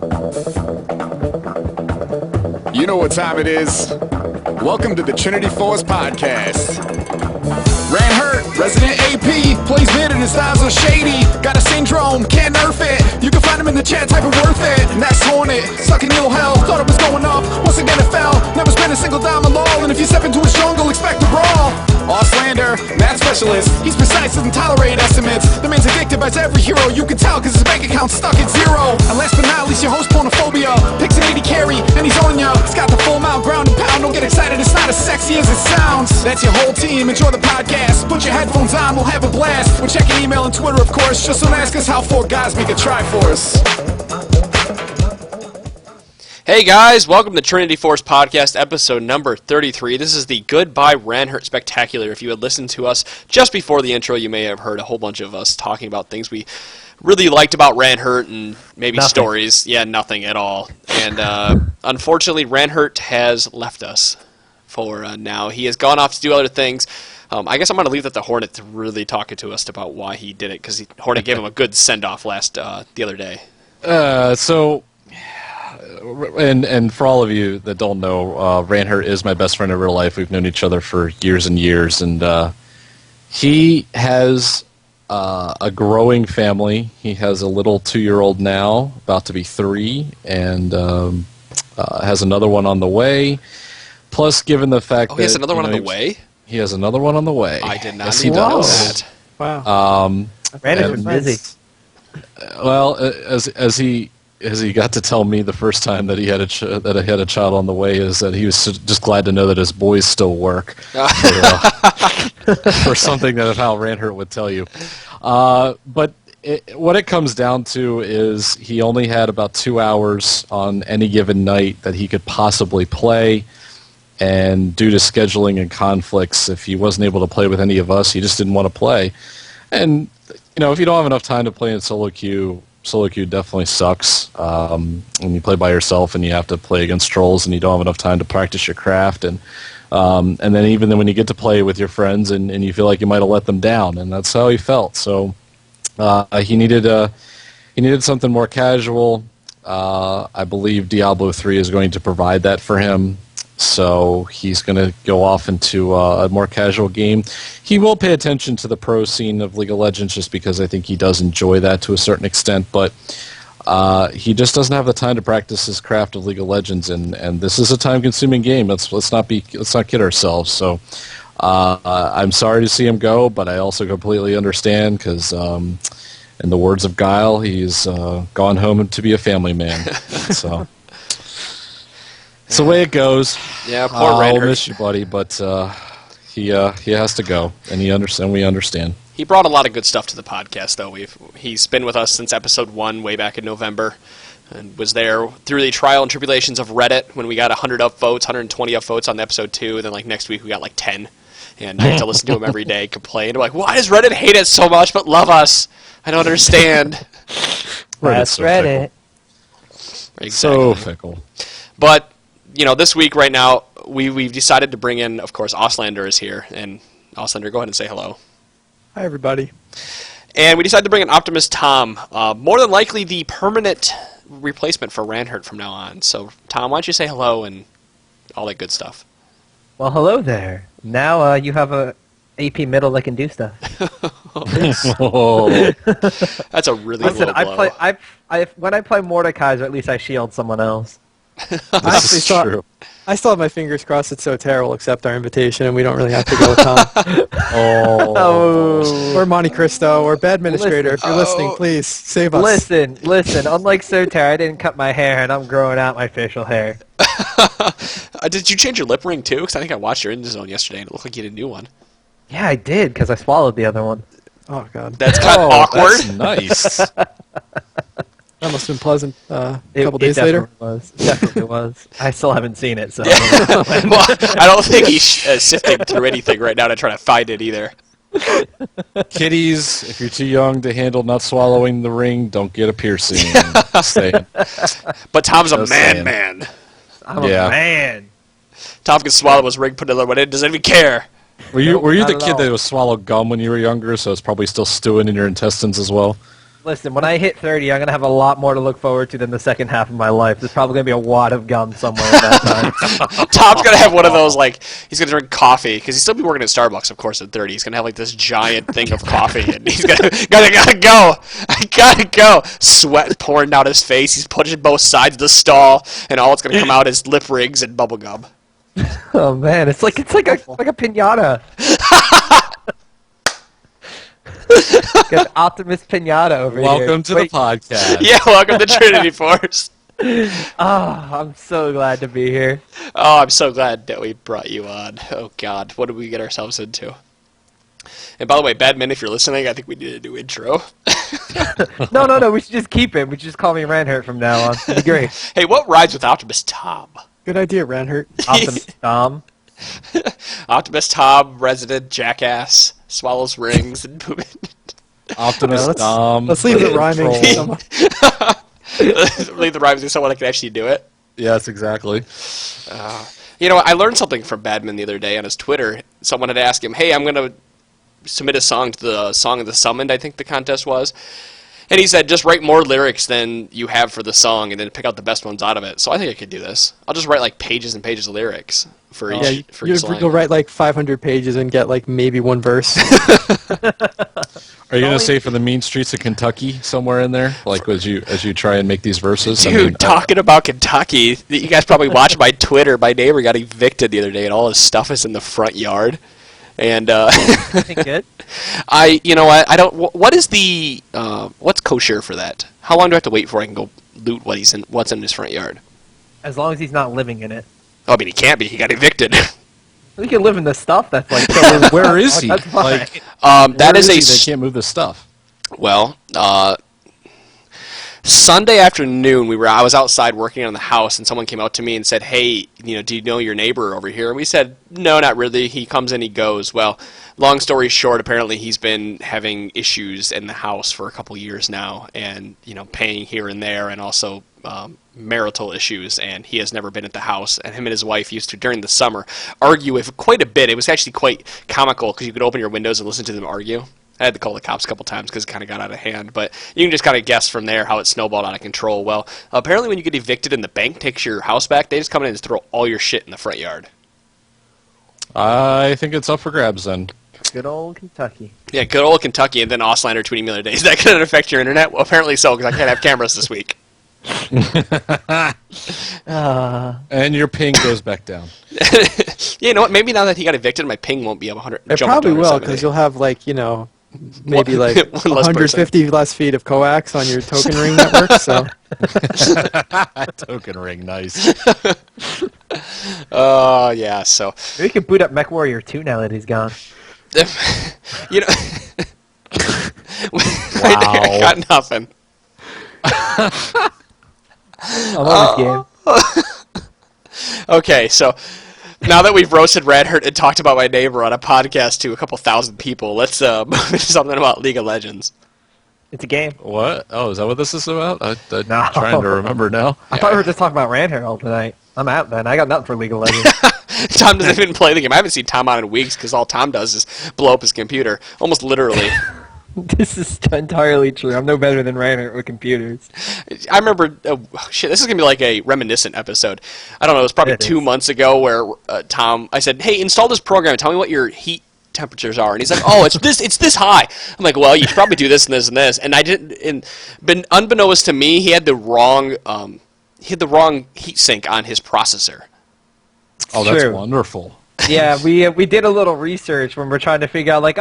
You know what time it is. Welcome to the Trinity Force Podcast. Ranhert, resident AP, plays mid and his styles are shady. Got a syndrome, can't nerf it. You can find him in the chat, type of worth it. Next Hornet, sucking ill hell. Thought it was going up, once again it fell. Never spent a single dime on LOL, and if you step into his jungle, expect a brawl. Auslander, math specialist, he's precise and tolerate estimates. The man's addicted by every hero, you can tell cause his bank account's stuck at zero. And last but not least, your host Pornophobia picks an 80 carry and he's on ya. He's got the full mount, ground and pound, don't get excited, it's not as sexy as it sounds. That's your whole team, enjoy the podcast. Put your headphones on, we'll have a blast. We're checking email and Twitter, of course. Just don't ask us how four guys make a Triforce. Hey guys, welcome to Trinity Force Podcast, episode number 33. This is the Goodbye Ranhert Spectacular. If you had listened to us just before the intro, you may have heard a whole bunch of us talking about things we really liked about Ranhert and maybe nothing. Stories. Yeah, nothing at all. And unfortunately, Ranhert has left us for now. He has gone off to do other things. I guess I'm going to leave that to Hornet to really talk to us about why he did it, because Hornet gave him a good send-off the other day. And for all of you that don't know, Ranhert is my best friend in real life. We've known each other for years and years, and he has a growing family. He has a little 2-year-old now, about to be 3, and has another one on the way. Plus, given the fact that he has another one on the way. He has another one on the way. I did not yes, know that. Wow. Ranhert's busy. Well, as he got to tell me the first time that he had a child on the way, is that he was just glad to know that his boys still work. For something that how Ranhert would tell you. But what it comes down to is he only had about 2 hours on any given night that he could possibly play. And due to scheduling and conflicts, if he wasn't able to play with any of us, he just didn't want to play. And, if you don't have enough time to play in solo queue definitely sucks. When you play by yourself and you have to play against trolls and you don't have enough time to practice your craft. And then even then when you get to play with your friends and you feel like you might have let them down. And that's how he felt. So he needed something more casual. I believe Diablo 3 is going to provide that for him. So he's going to go off into a more casual game. He will pay attention to the pro scene of League of Legends just because I think he does enjoy that to a certain extent. But he just doesn't have the time to practice his craft of League of Legends, and this is a time-consuming game. Let's not kid ourselves. So I'm sorry to see him go, but I also completely understand because, in the words of Guile, he's gone home to be a family man. So. It's the way it goes. Yeah, poor Ranhert. I'll miss you, buddy, but he has to go, and we understand. He brought a lot of good stuff to the podcast, though. He's been with us since episode 1, way back in November, and was there through the trial and tribulations of Reddit when we got 100 upvotes, 120 upvotes on episode 2, and then next week we got 10. And I had to listen to him every day complain. I'm like, why does Reddit hate us so much but love us? I don't understand. That's Reddit. Exactly. So fickle. But this week right now, we've decided to bring in, of course, Auslander is here. And Auslander, go ahead and say hello. Hi, everybody. And we decided to bring in Optimus Tom, more than likely the permanent replacement for Ranhert from now on. So, Tom, why don't you say hello and all that good stuff? Well, hello there. Now you have a AP middle that can do stuff. Oh. That's a really Listen, low blow. when I play Mordekaiser, at least I shield someone else. I still have my fingers crossed it's Sotero will accept our invitation and we don't really have to go with Tom. Or Monte Cristo or Bad Administrator. If you're listening, please save us. Listen. Unlike Sotero, I didn't cut my hair and I'm growing out my facial hair. Did you change your lip ring too? Because I think I watched your Indie Zone yesterday and it looked like you had a new one. Yeah, I did because I swallowed the other one. Oh, God. That's kind of awkward. That's nice. That must have been pleasant a couple days later. It definitely was. I still haven't seen it, so. Well, I don't think he's sifting through anything right now to try to find it either. Kiddies, if you're too young to handle not swallowing the ring, don't get a piercing. But Tom's a man. I'm a man. Tom can swallow his ring, put another one in, doesn't even care. Were you the kid that would swallow gum when you were younger, so it's probably still stewing in your intestines as well? Listen, when I hit 30, I'm going to have a lot more to look forward to than the second half of my life. There's probably going to be a wad of gum somewhere at that time. Tom's going to have one of those, like, he's going to drink coffee, because he's still be working at Starbucks, of course, at 30. He's going to have, like, this giant thing of coffee, and he's gotta go. I gotta go. Sweat pouring down his face. He's pushing both sides of the stall, and all it's going to come out is lip rings and bubble gum. Oh, man, it's like a piñata. Got Optimus Pinata over here. Welcome to the podcast. Yeah, welcome to Trinity Force. Oh, I'm so glad to be here. Oh, I'm so glad that we brought you on. Oh, God, what did we get ourselves into? And by the way, Badman, if you're listening, I think we need a new intro. No, we should just keep it. We should just call me Ranhert from now on. It'd be great. Hey, what rhymes with Optimus Tom? Good idea, Ranhert. Optimus Tom. Optimus Tom, resident jackass, swallows rings, and Optimus Dom. Let's leave the rhyming to someone. leave the rhymes to someone that can actually do it. Yes, exactly. You know, I learned something from Badman the other day on his Twitter. Someone had asked him, hey, I'm going to submit a song to the Song of the Summoned, I think the contest was. And he said, just write more lyrics than you have for the song and then pick out the best ones out of it. So I think I could do this. I'll just write like pages and pages of lyrics for each line. You'll write like 500 pages and get like maybe one verse. Are you going to say for the mean streets of Kentucky somewhere in there? Like as you try and make these verses? Dude, talking about Kentucky, you guys probably watched my Twitter. My neighbor got evicted the other day and all his stuff is in the front yard. And Good. what is the what's kosher for that? How long do I have to wait before I can go loot what's in his front yard? As long as he's not living in it. Oh, I mean, he can't be. He got evicted. We can live in the stuff that's like. Where is he? That's fine. Like, that is they a can't move the stuff. well. Sunday afternoon, I was outside working on the house, and someone came out to me and said, "Hey, do you know your neighbor over here?" And we said, "No, not really. He comes and he goes." Well, long story short, apparently he's been having issues in the house for a couple years now, and paying here and there, and also marital issues. And he has never been at the house. And him and his wife used to, during the summer, argue with quite a bit. It was actually quite comical because you could open your windows and listen to them argue. I had to call the cops a couple times because it kind of got out of hand. But you can just kind of guess from there how it snowballed out of control. Well, apparently when you get evicted and the bank takes your house back, they just come in and throw all your shit in the front yard. I think it's up for grabs then. Good old Kentucky. Yeah, good old Kentucky. And then Auslander tweeting me the other day, is that going to affect your internet? Well, apparently so, because I can't have cameras this week. And your ping goes back down. You know what? Maybe now that he got evicted, my ping won't be up 100. It probably will, because you'll have like, maybe like 150 less feet of coax on your token ring network. So Token ring, nice. Oh, yeah, so. Maybe we can boot up MechWarrior 2 now that he's gone. Right there, I got nothing. I love this game. Okay, so now that we've roasted Ranhert and talked about my neighbor on a podcast to a couple thousand people, let's move into something about League of Legends. It's a game. What? Oh, is that what this is about? I'm No. trying to remember now. I thought we were just talking about Ranhert all tonight. I'm out then. I got nothing for League of Legends. Tom doesn't even play the game. I haven't seen Tom on in weeks because all Tom does is blow up his computer, almost literally. This is entirely true. I'm no better than Ranhert with computers. I remember, this is going to be like a reminiscent episode. I don't know, it was probably 2 months ago where I said, hey, install this program, tell me what your heat temperatures are. And he's like, oh, it's this high. I'm like, well, you should probably do this and this and this. And I didn't, unbeknownst to me, he had the wrong heat sink on his processor. Oh, that's True. wonderful. Yeah, we did a little research when we're trying to figure out, like,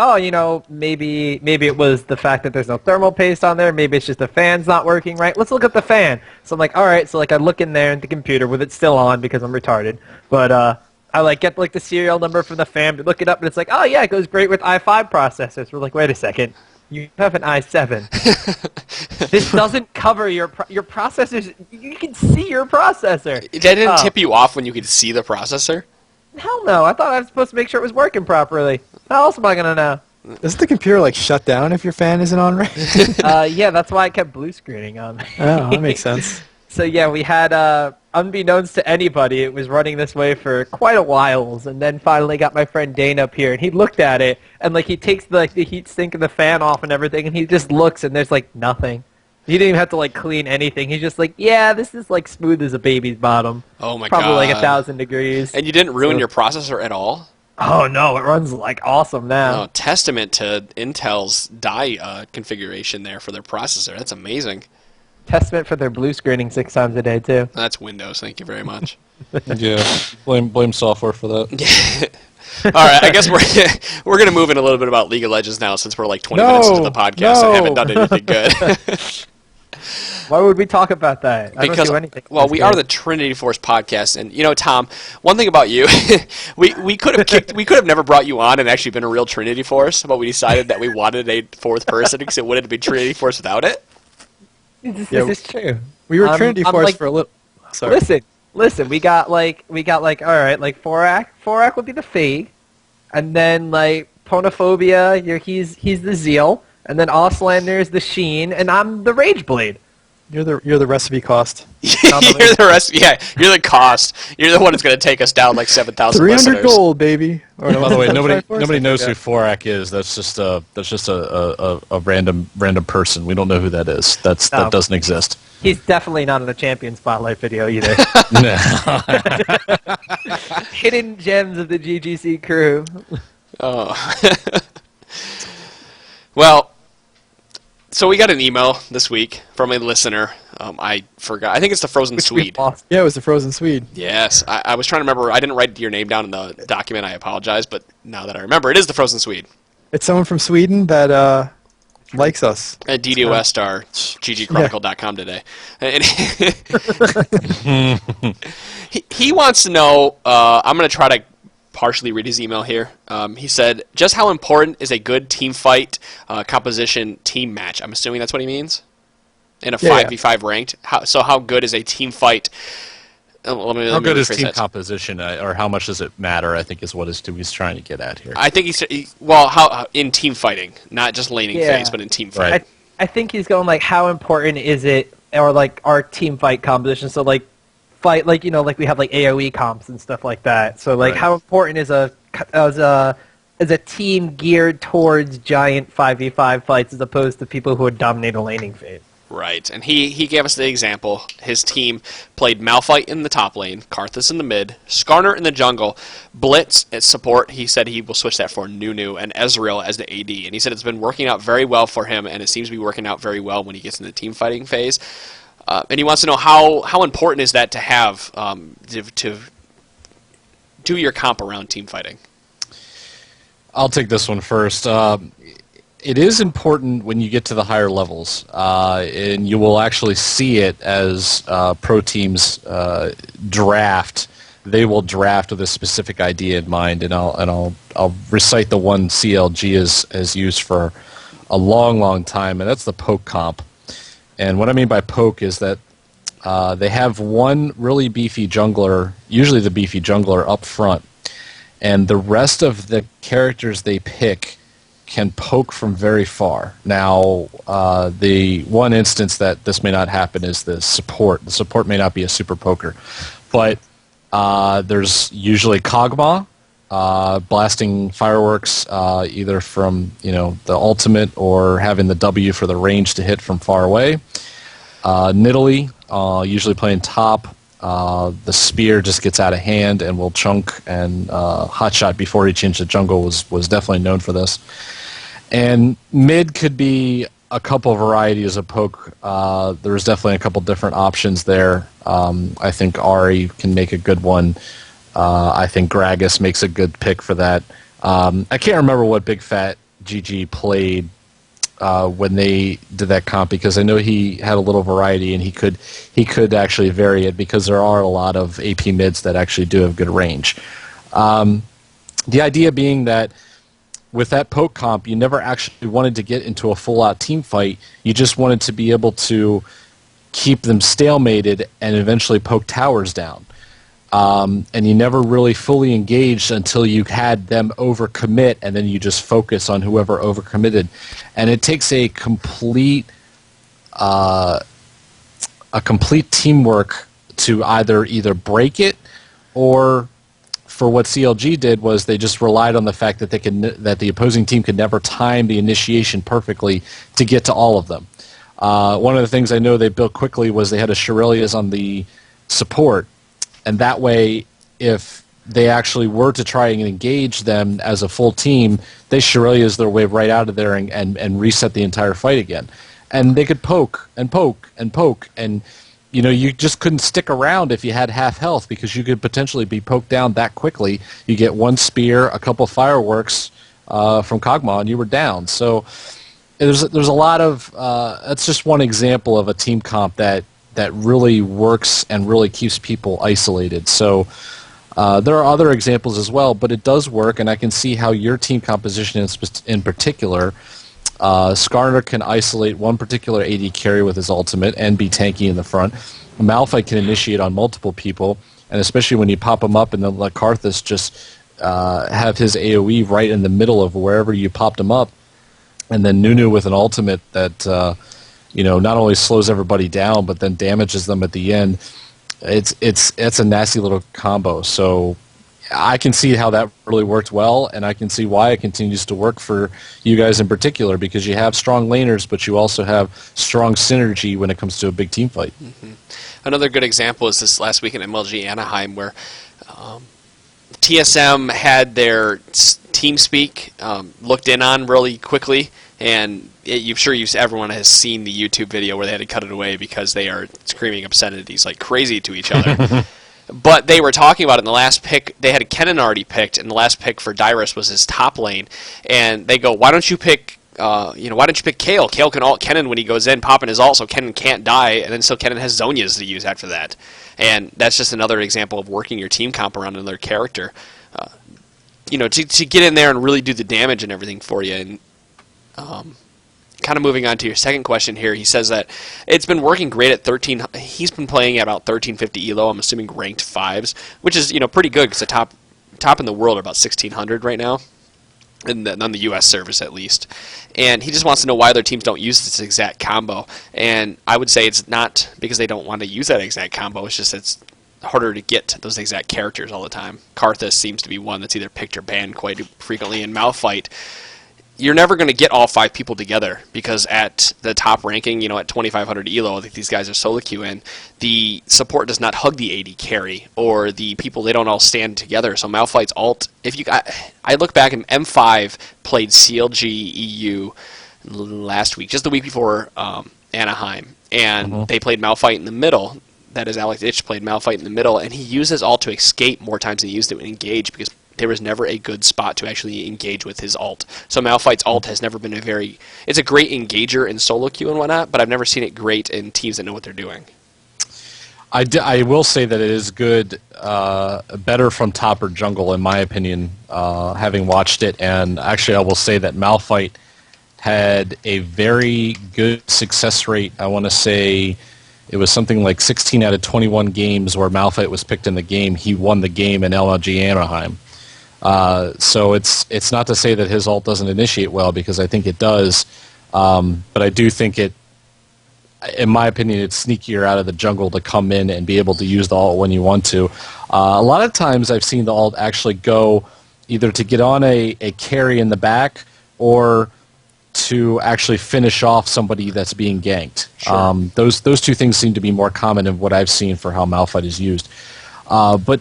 maybe it was the fact that there's no thermal paste on there. Maybe it's just the fan's not working right. Let's look at the fan. So I'm like, all right. So like I look in there in the computer with it still on because I'm retarded. But I like get like the serial number from the fan, look it up, and it's like, oh yeah, it goes great with i5 processors. We're like, wait a second. You have an i7. This doesn't cover your processors. You can see your processor. That didn't tip you off when you could see the processor? Hell no. I thought I was supposed to make sure it was working properly. How else am I going to know? Does the computer like shut down if your fan isn't on right? Yeah, that's why I kept blue screening on. Oh, that makes sense. So yeah, we had unbeknownst to anybody, it was running this way for quite a while, and then finally got my friend Dane up here, and he looked at it, and like he takes the heat sink and the fan off and everything, and he just looks, and there's like nothing. He didn't even have to like clean anything. He's just like, yeah, this is like smooth as a baby's bottom. Oh my god! Probably like 1,000 degrees. And you didn't ruin your processor at all? Oh no, it runs like awesome now. Oh, testament to Intel's die configuration there for their processor. That's amazing. Testament for their blue screening 6 times a day too. That's Windows. Thank you very much. Yeah, blame software for that. All right, I guess we're gonna move in a little bit about League of Legends now, since we're like 20 minutes into the podcast and haven't done anything good. Why would we talk about that? I Because don't do anything. well, we are the Trinity Force podcast, and you know, Tom, one thing about you, we could have never brought you on and actually been a real Trinity Force, but we decided that we wanted a fourth person because it wouldn't be Trinity Force without it. This is true. We were Trinity Force like, for a little. Sorry. Listen. We got like all right, like Forak would be the Fade, and then like Ponophobia, he's the Zeal, and then Auslander is the Sheen, and I'm the Rageblade. You're the recipe cost. You're the rest. Yeah, you're the cost. You're the one that's going to take us down like 7,000. 300 gold, baby. By the way, nobody knows who Forak is. That's just a random person. We don't know who that is. That doesn't exist. He's definitely not in the Champion Spotlight video either. No. Hidden gems of the ggC crew. Oh. Well, so we got an email this week from a listener. I forgot. I think it's the Frozen Swede. Yeah, it was the Frozen Swede. Yes. I was trying to remember. I didn't write your name down in the document. I apologize. But now that I remember, it is the Frozen Swede. It's someone from Sweden that likes us. At DDoS our ggChronicle.com today. And he wants to know, I'm going to try to partially read his email here. He said, just how important is a good team fight composition team match? I'm assuming that's what he means? In a 5v5 ranked? How good is a team fight? How good is team composition, or how much does it matter, I think is what he's trying to get at here. I think how in team fighting, not just laning phase, but in team fight. Right. I think he's going like, how important is it, or like our team fight composition? So like fight, like like we have like AOE comps and stuff like that. So like, how important is a team geared towards giant 5v5 fights as opposed to people who would dominate a laning phase? Right, and he gave us the example. His team played Malphite in the top lane, Karthus in the mid, Skarner in the jungle, Blitz at support. He said he will switch that for Nunu, and Ezreal as the AD. And he said it's been working out very well for him, and it seems to be working out very well when he gets in the team fighting phase. And he wants to know how important is that to have to do your comp around team fighting. I'll take this one first. It is important when you get to the higher levels, and you will actually see it as pro teams draft. They will draft with a specific idea in mind, and I'll recite the one CLG has used for a long time, and that's the poke comp. And what I mean by poke is that they have one really beefy jungler, usually the beefy jungler, up front, and the rest of the characters they pick can poke from very far. Now, the one instance that this may not happen is the support. The support may not be a super poker, but there's usually Kog'Maw blasting fireworks either from the ultimate or having the W for the range to hit from far away. Nidalee usually playing top. The spear just gets out of hand and will chunk, and Hotshot before he changed the jungle was definitely known for this. And mid could be a couple varieties of poke. There's definitely a couple different options there. I think Ahri can make a good one. I think Gragas makes a good pick for that. I can't remember what Big Fat GG played when they did that comp, because I know he had a little variety, and he could actually vary it, because there are a lot of AP mids that actually do have good range. The idea being that with that poke comp, you never actually wanted to get into a full-out team fight. You just wanted to be able to keep them stalemated and eventually poke towers down. And you never really fully engaged until you had them overcommit, and then you just focus on whoever overcommitted. And it takes a complete teamwork to either break it, or for what CLG did was they just relied on the fact that that the opposing team could never time the initiation perfectly to get to all of them. One of the things I know they built quickly was they had a Shurelias on the support, and that way, if they actually were to try and engage them as a full team, they Shurelias their way right out of there and reset the entire fight again. And they could poke and poke and poke, and you just couldn't stick around if you had half health, because you could potentially be poked down that quickly. You get one spear, a couple fireworks from Kog'Maw, and you were down. So there's a lot of that's just one example of a team comp that really works and really keeps people isolated. So there are other examples as well, but it does work, and I can see how your team composition in particular. Skarner can isolate one particular AD carry with his ultimate and be tanky in the front. Malphite can initiate on multiple people, and especially when you pop him up and then let Karthus just have his AoE right in the middle of wherever you popped him up, and then Nunu with an ultimate that not only slows everybody down but then damages them at the end. It's a nasty little combo. So I can see how that really worked well, and I can see why it continues to work for you guys in particular, because you have strong laners, but you also have strong synergy when it comes to a big team fight. Mm-hmm. Another good example is this last week in MLG Anaheim, where TSM had their TeamSpeak looked in on really quickly, and everyone has seen the YouTube video where they had to cut it away because they are screaming obscenities like crazy to each other. But they were talking about it in the last pick. They had a Kennen already picked, and the last pick for Dyrus was his top lane. And they go, why don't you pick Kayle? Kayle can ult Kennen when he goes in, popping his ult, so Kennen can't die, and then so Kennen has Zhonya's to use after that. And that's just another example of working your team comp around another character. To get in there and really do the damage and everything for you. And kind of moving on to your second question here, he says that it's been working great at 13. He's been playing at about 1350 elo. I'm assuming ranked 5s, which is pretty good, because the top in the world are about 1600 right now, on the U.S. service at least. And he just wants to know why other teams don't use this exact combo. And I would say it's not because they don't want to use that exact combo. It's just it's harder to get those exact characters all the time. Karthus seems to be one that's either picked or banned quite frequently. In Malphite, you're never going to get all 5 people together, because at the top ranking, at 2500 elo, I think these guys are solo queuing, the support does not hug the AD carry, or the people, they don't all stand together. So Malphite's ult, I look back, and M5 played CLG EU last week, just the week before Anaheim, and they played Malphite in the middle. That is, Alex Itch played Malphite in the middle, and he used his ult to escape more times than he used it to engage, because there was never a good spot to actually engage with his ult. So Malphite's ult has never been it's a great engager in solo queue and whatnot, but I've never seen it great in teams that know what they're doing. I will say that it is good, better from top or jungle, in my opinion, having watched it. And actually, I will say that Malphite had a very good success rate. I want to say it was something like 16 out of 21 games where Malphite was picked in the game. He won the game in LLG Anaheim. So it's not to say that his ult doesn't initiate well, because I think it does. But I do think in my opinion, it's sneakier out of the jungle to come in and be able to use the ult when you want to. A lot of times I've seen the ult actually go either to get on a carry in the back, or to actually finish off somebody that's being ganked. Sure. Those two things seem to be more common in what I've seen for how Malphite is used. But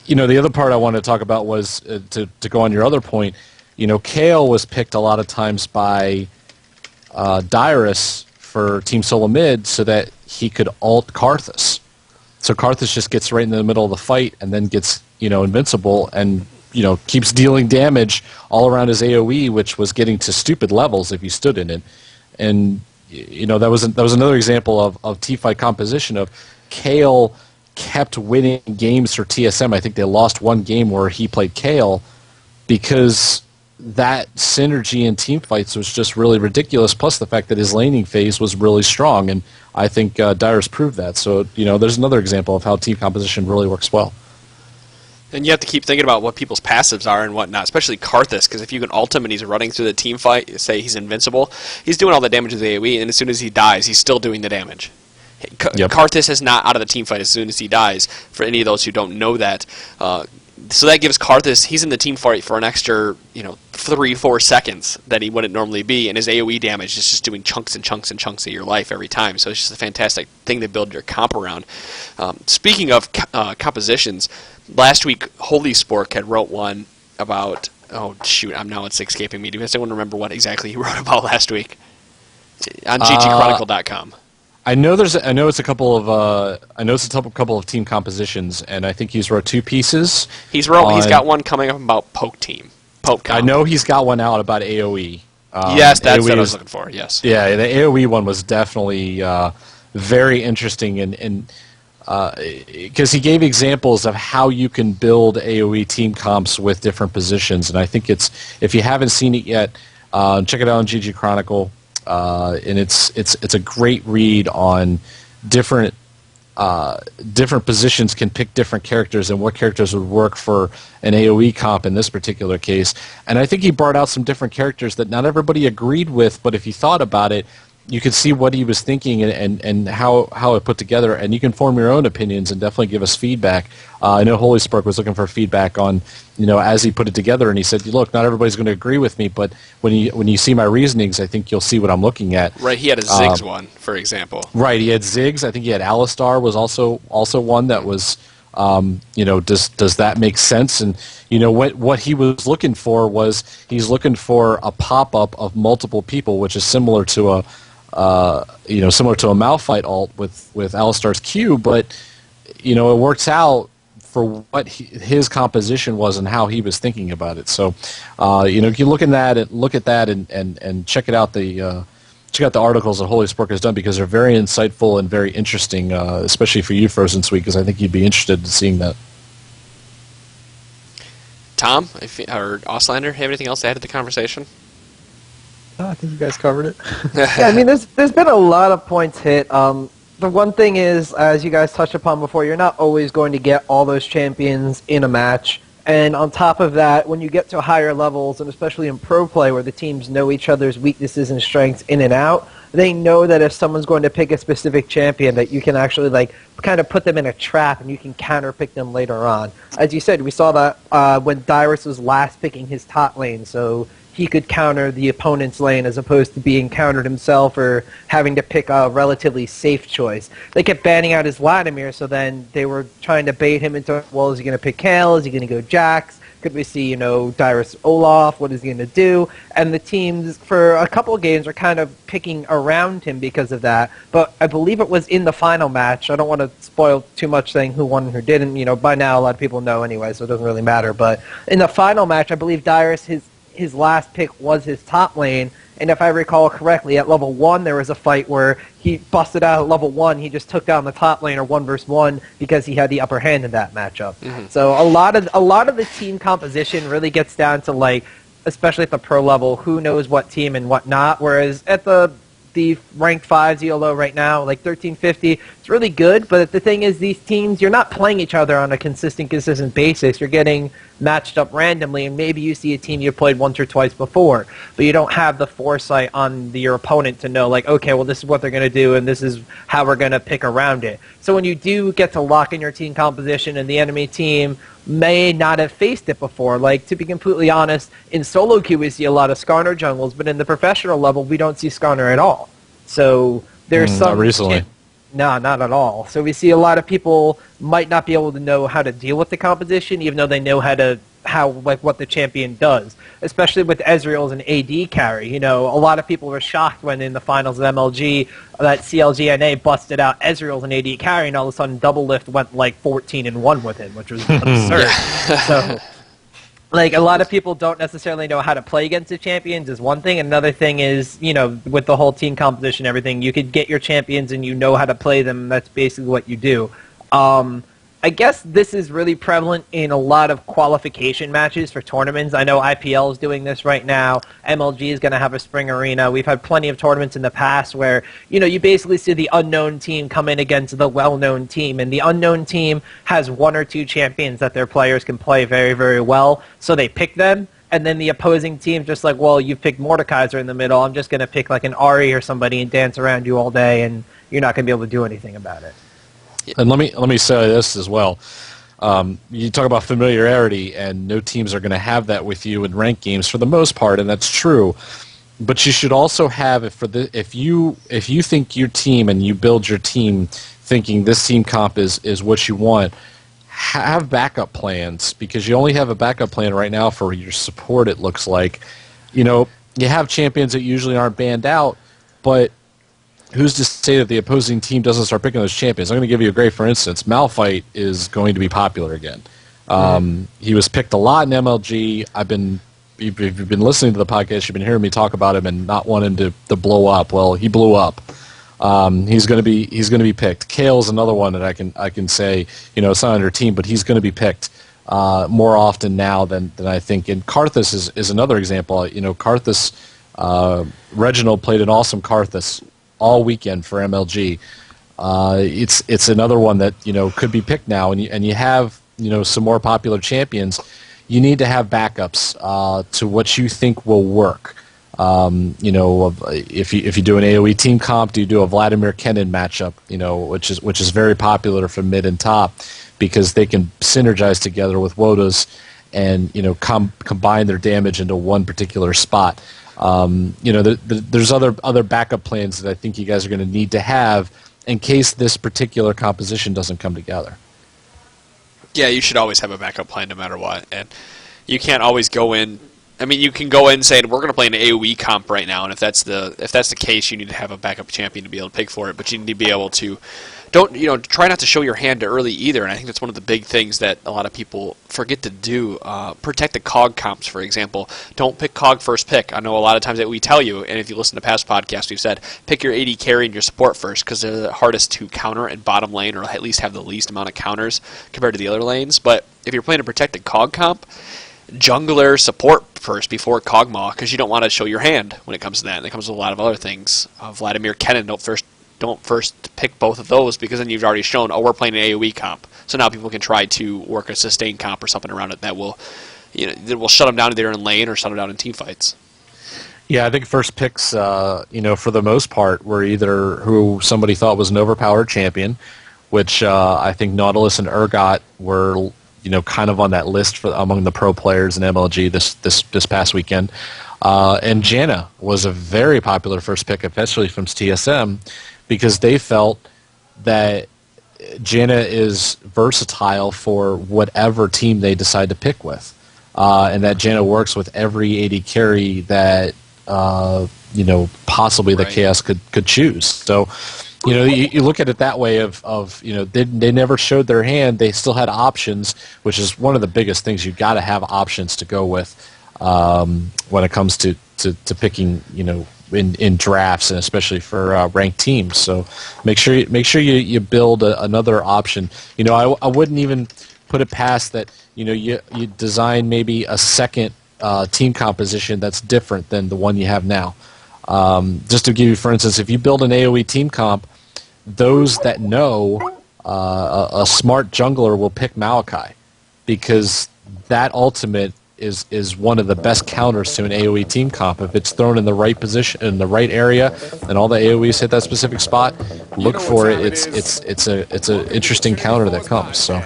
the other part I wanted to talk about was, to go on your other point, Kayle was picked a lot of times by Dyrus for Team Solo Mid so that he could ult Karthus. So Karthus just gets right in the middle of the fight and then gets, invincible and, keeps dealing damage all around his AoE, which was getting to stupid levels if you stood in it. And, that was another example of T-fight composition of Kayle kept winning games for TSM. I think they lost one game where he played Kayle, because that synergy in team fights was just really ridiculous, plus the fact that his laning phase was really strong, and I think Dyrus proved that. So, there's another example of how team composition really works well. And you have to keep thinking about what people's passives are and whatnot, especially Karthus, because if you can ult him and he's running through the team fight, say he's invincible, he's doing all the damage with AoE, and as soon as he dies, he's still doing the damage. Yep. Karthus is not out of the team fight as soon as he dies, for any of those who don't know that. So that gives Karthus, he's in the team fight for an extra, 3-4 seconds that he wouldn't normally be, and his AoE damage is just doing chunks and chunks and chunks of your life every time. So it's just a fantastic thing to build your comp around. Speaking of compositions, last week Holy Spork had wrote one about, now it's escaping me. Does anyone remember what exactly he wrote about last week? On ggChronicle.com. I know it's a couple of team compositions, and I think he's wrote 2 pieces. He's got one coming up about Poke comp. I know he's got one out about AoE. Yes, that's what I was looking for. Yes. Yeah, the AoE one was definitely very interesting, and because he gave examples of how you can build AoE team comps with different positions, and I think if you haven't seen it yet, check it out on ggChronicle. And it's a great read on different positions can pick different characters and what characters would work for an AoE comp in this particular case. And I think he brought out some different characters that not everybody agreed with, but if you thought about it, you could see what he was thinking and how it put together, and you can form your own opinions and definitely give us feedback. I know Holy Spark was looking for feedback on, as he put it together, and he said, look, not everybody's going to agree with me, but when you see my reasonings, I think you'll see what I'm looking at. Right, he had a Ziggs one, for example. Right, he had Ziggs. I think he had Alistar was also one that was, does that make sense? And what he was looking for was he's looking for a pop-up of multiple people, which is similar to a Malphite alt with Alistar's Q, but it works out for what his composition was and how he was thinking about it. So, you can look at that and check it out. Check out the articles that Holy Spork has done, because they're very insightful and very interesting, especially for you, Frozen Sweet, because I think you'd be interested in seeing that. Tom or Auslander, have anything else to add to the conversation? Oh, I think you guys covered it. Yeah, I mean, there's been a lot of points hit. The one thing is, as you guys touched upon before, you're not always going to get all those champions in a match. And on top of that, when you get to higher levels, and especially in pro play where the teams know each other's weaknesses and strengths in and out, they know that if someone's going to pick a specific champion, that you can actually kind of put them in a trap and you can counter-pick them later on. As you said, we saw that when Dyrus was last picking his top lane, so he could counter the opponent's lane as opposed to being countered himself or having to pick a relatively safe choice. They kept banning out his Vladimir, so then they were trying to bait him into, well, is he going to pick Kayle? Is he going to go Jax? Could we see, Dyrus Olaf? What is he going to do? And the teams, for a couple of games, are kind of picking around him because of that. But I believe it was in the final match. I don't want to spoil too much saying who won and who didn't. By now, a lot of people know anyway, so it doesn't really matter. But in the final match, I believe Dyrus, his last pick was his top lane, and if I recall correctly, at level 1 there was a fight where he busted out at level 1, he just took down the top laner 1 versus 1 because he had the upper hand in that matchup. Mm-hmm. So a lot of the team composition really gets down to, especially at the pro level, who knows what team and what not, whereas at the ranked 5s ELO right now, 1350, it's really good, but the thing is, these teams, you're not playing each other on a consistent basis. You're getting matched up randomly, and maybe you see a team you played once or twice before, but you don't have the foresight on your opponent to know, okay, well, this is what they're going to do, and this is how we're going to pick around it. So when you do get to lock in your team composition and the enemy team may not have faced it before. To be completely honest, in solo queue we see a lot of Skarner jungles, but in the professional level we don't see Skarner at all. So there's some... Not recently. No, not at all. So we see a lot of people might not be able to know how to deal with the composition, even though they know what the champion does. Especially with Ezreal as an AD carry. A lot of people were shocked when in the finals of MLG that ggNA busted out Ezreal as an AD carry, and all of a sudden Double Lift went 14-1 with him, which was absurd. So, a lot of people don't necessarily know how to play against the champions is one thing. Another thing is, with the whole team composition and everything, you could get your champions and you know how to play them. That's basically what you do. I guess this is really prevalent in a lot of qualification matches for tournaments. I know IPL is doing this right now. MLG is going to have a spring arena. We've had plenty of tournaments in the past where, you basically see the unknown team come in against the well-known team, and the unknown team has 1 or 2 champions that their players can play very, very well, so they pick them. And then the opposing team just well, you picked Mordekaiser in the middle. I'm just going to pick an Ahri or somebody and dance around you all day and, you're not going to be able to do anything about it. And let me say this as well. You talk about familiarity, and no teams are going to have that with you in ranked games for the most part, and that's true. But you should also have it if you think your team and you build your team thinking this team comp is what you want, have backup plans, because you only have a backup plan right now for your support. It looks like, you have champions that usually aren't banned out, but who's to say that the opposing team doesn't start picking those champions? I'm going to give you a great for instance. Malphite is going to be popular again. He was picked a lot in MLG. If you've been listening to the podcast, you've been hearing me talk about him and not want him to blow up. Well, he blew up. He's going to be picked. Kale's another one that I can say, it's not on your team, but he's going to be picked more often now than I think. And Karthus is another example. Karthus, Reginald played an awesome Karthus all weekend for MLG. It's another one that could be picked now, and you have some more popular champions. You need to have backups to what you think will work. If you do an AOE team comp, do you do a Vladimir Kennen matchup? Which is very popular for mid and top, because they can synergize together with Wodas and combine their damage into one particular spot. There's other backup plans that I think you guys are going to need to have in case this particular composition doesn't come together. Yeah, you should always have a backup plan no matter what, and you can't always go in. I mean, you can go in saying we're going to play an AOE comp right now, and if that's the case, you need to have a backup champion to be able to pick for it. But you need to be able to try not to show your hand early either. And I think that's one of the big things that a lot of people forget to do. Protect the COG comps, for example. Don't pick COG first pick. I know a lot of times that we tell you, and if you listen to past podcasts, we've said pick your AD carry and your support first, because they're the hardest to counter in bottom lane, or at least have the least amount of counters compared to the other lanes. But if you're playing a protected COG comp, jungler support first before Kog'Maw, because you don't want to show your hand when it comes to that. And it comes with a lot of other things. Vladimir Kennen, don't first pick both of those, because then you've already shown, we're playing an AOE comp. So now people can try to work a sustain comp or something around it that will shut them down either in lane or shut them down in team fights. Yeah, I think first picks, for the most part, were either who somebody thought was an overpowered champion, which I think Nautilus and Urgot were kind of on that list among the pro players in MLG this past weekend. And Janna was a very popular first pick, especially from TSM, because they felt that Janna is versatile for whatever team they decide to pick with. And that Janna works with every AD carry that, possibly the Chaos could choose. So, you look at it that way of they never showed their hand. They still had options, which is one of the biggest things. You've got to have options to go with when it comes to picking, in drafts, and especially for ranked teams. So make sure you build another option. I wouldn't even put it past that. You design maybe a second team composition that's different than the one you have now. Just to give you, for instance, if you build an AOE team comp, those that know a smart jungler will pick Maokai, because that ultimate is one of the best counters to an AOE team comp. If it's thrown in the right position, in the right area, and all the AOEs hit that specific spot, look for it. It's an interesting counter that comes. So.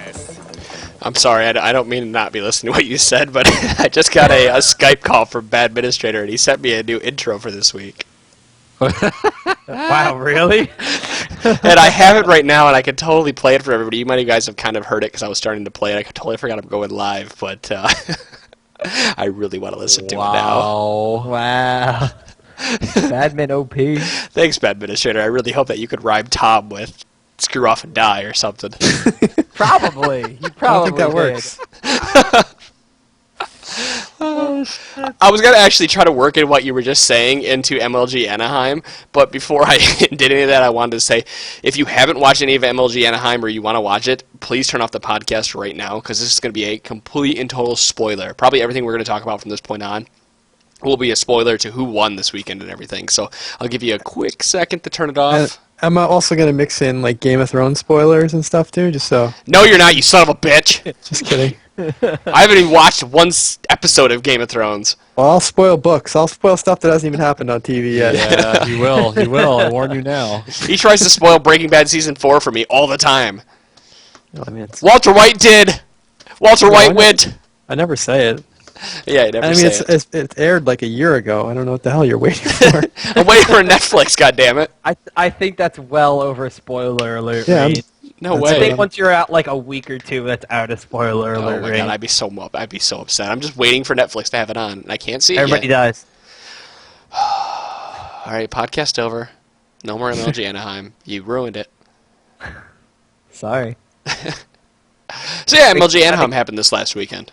I'm sorry, I don't mean to not be listening to what you said, but I just got a Skype call from Bad Administrator, and he sent me a new intro for this week. Wow, really? And I have it right now, and I can totally play it for everybody. You might have guys have kind of heard it because I was starting to play it. I totally forgot I'm going live, but I really want to listen to it now. Wow. Badman OP. Thanks, Bad Administrator. I really hope that you could rhyme Tom with screw off and die or something. Probably. You probably I don't think that works. I was going to actually try to work in what you were just saying into MLG Anaheim, but before I did any of that, I wanted to say, if you haven't watched any of MLG Anaheim or you want to watch it, please turn off the podcast right now, because this is going to be a complete and total spoiler. Probably everything we're going to talk about from this point on will be a spoiler to who won this weekend and everything, so I'll give you a quick second to turn it off. I'm also going to mix in like Game of Thrones spoilers and stuff too, just so. No, you're not, you son of a bitch! Just kidding. I haven't even watched one episode of Game of Thrones. Well, I'll spoil books. I'll spoil stuff that hasn't even happened on TV yet. Yeah, he will. He will. I warn you now. He tries to spoil Breaking Bad season 4 for me all the time. No, I mean, it's, Walter White did. Walter White went. I never say it. Yeah, you never I mean, say it. it's aired like a year ago. I don't know what the hell you're waiting for. I'm waiting for Netflix. God damn it! I think that's well over spoiler alert Yeah, range. No That's way. I think once you're out like a week or two, that's out of spoiler Oh alert my range. god, I'd be so upset. I'm just waiting for Netflix to have it on. I can't see it Everybody yet. dies. All right, podcast over. No more MLG Anaheim. You ruined it. Sorry. So yeah, MLG Anaheim happened this last weekend.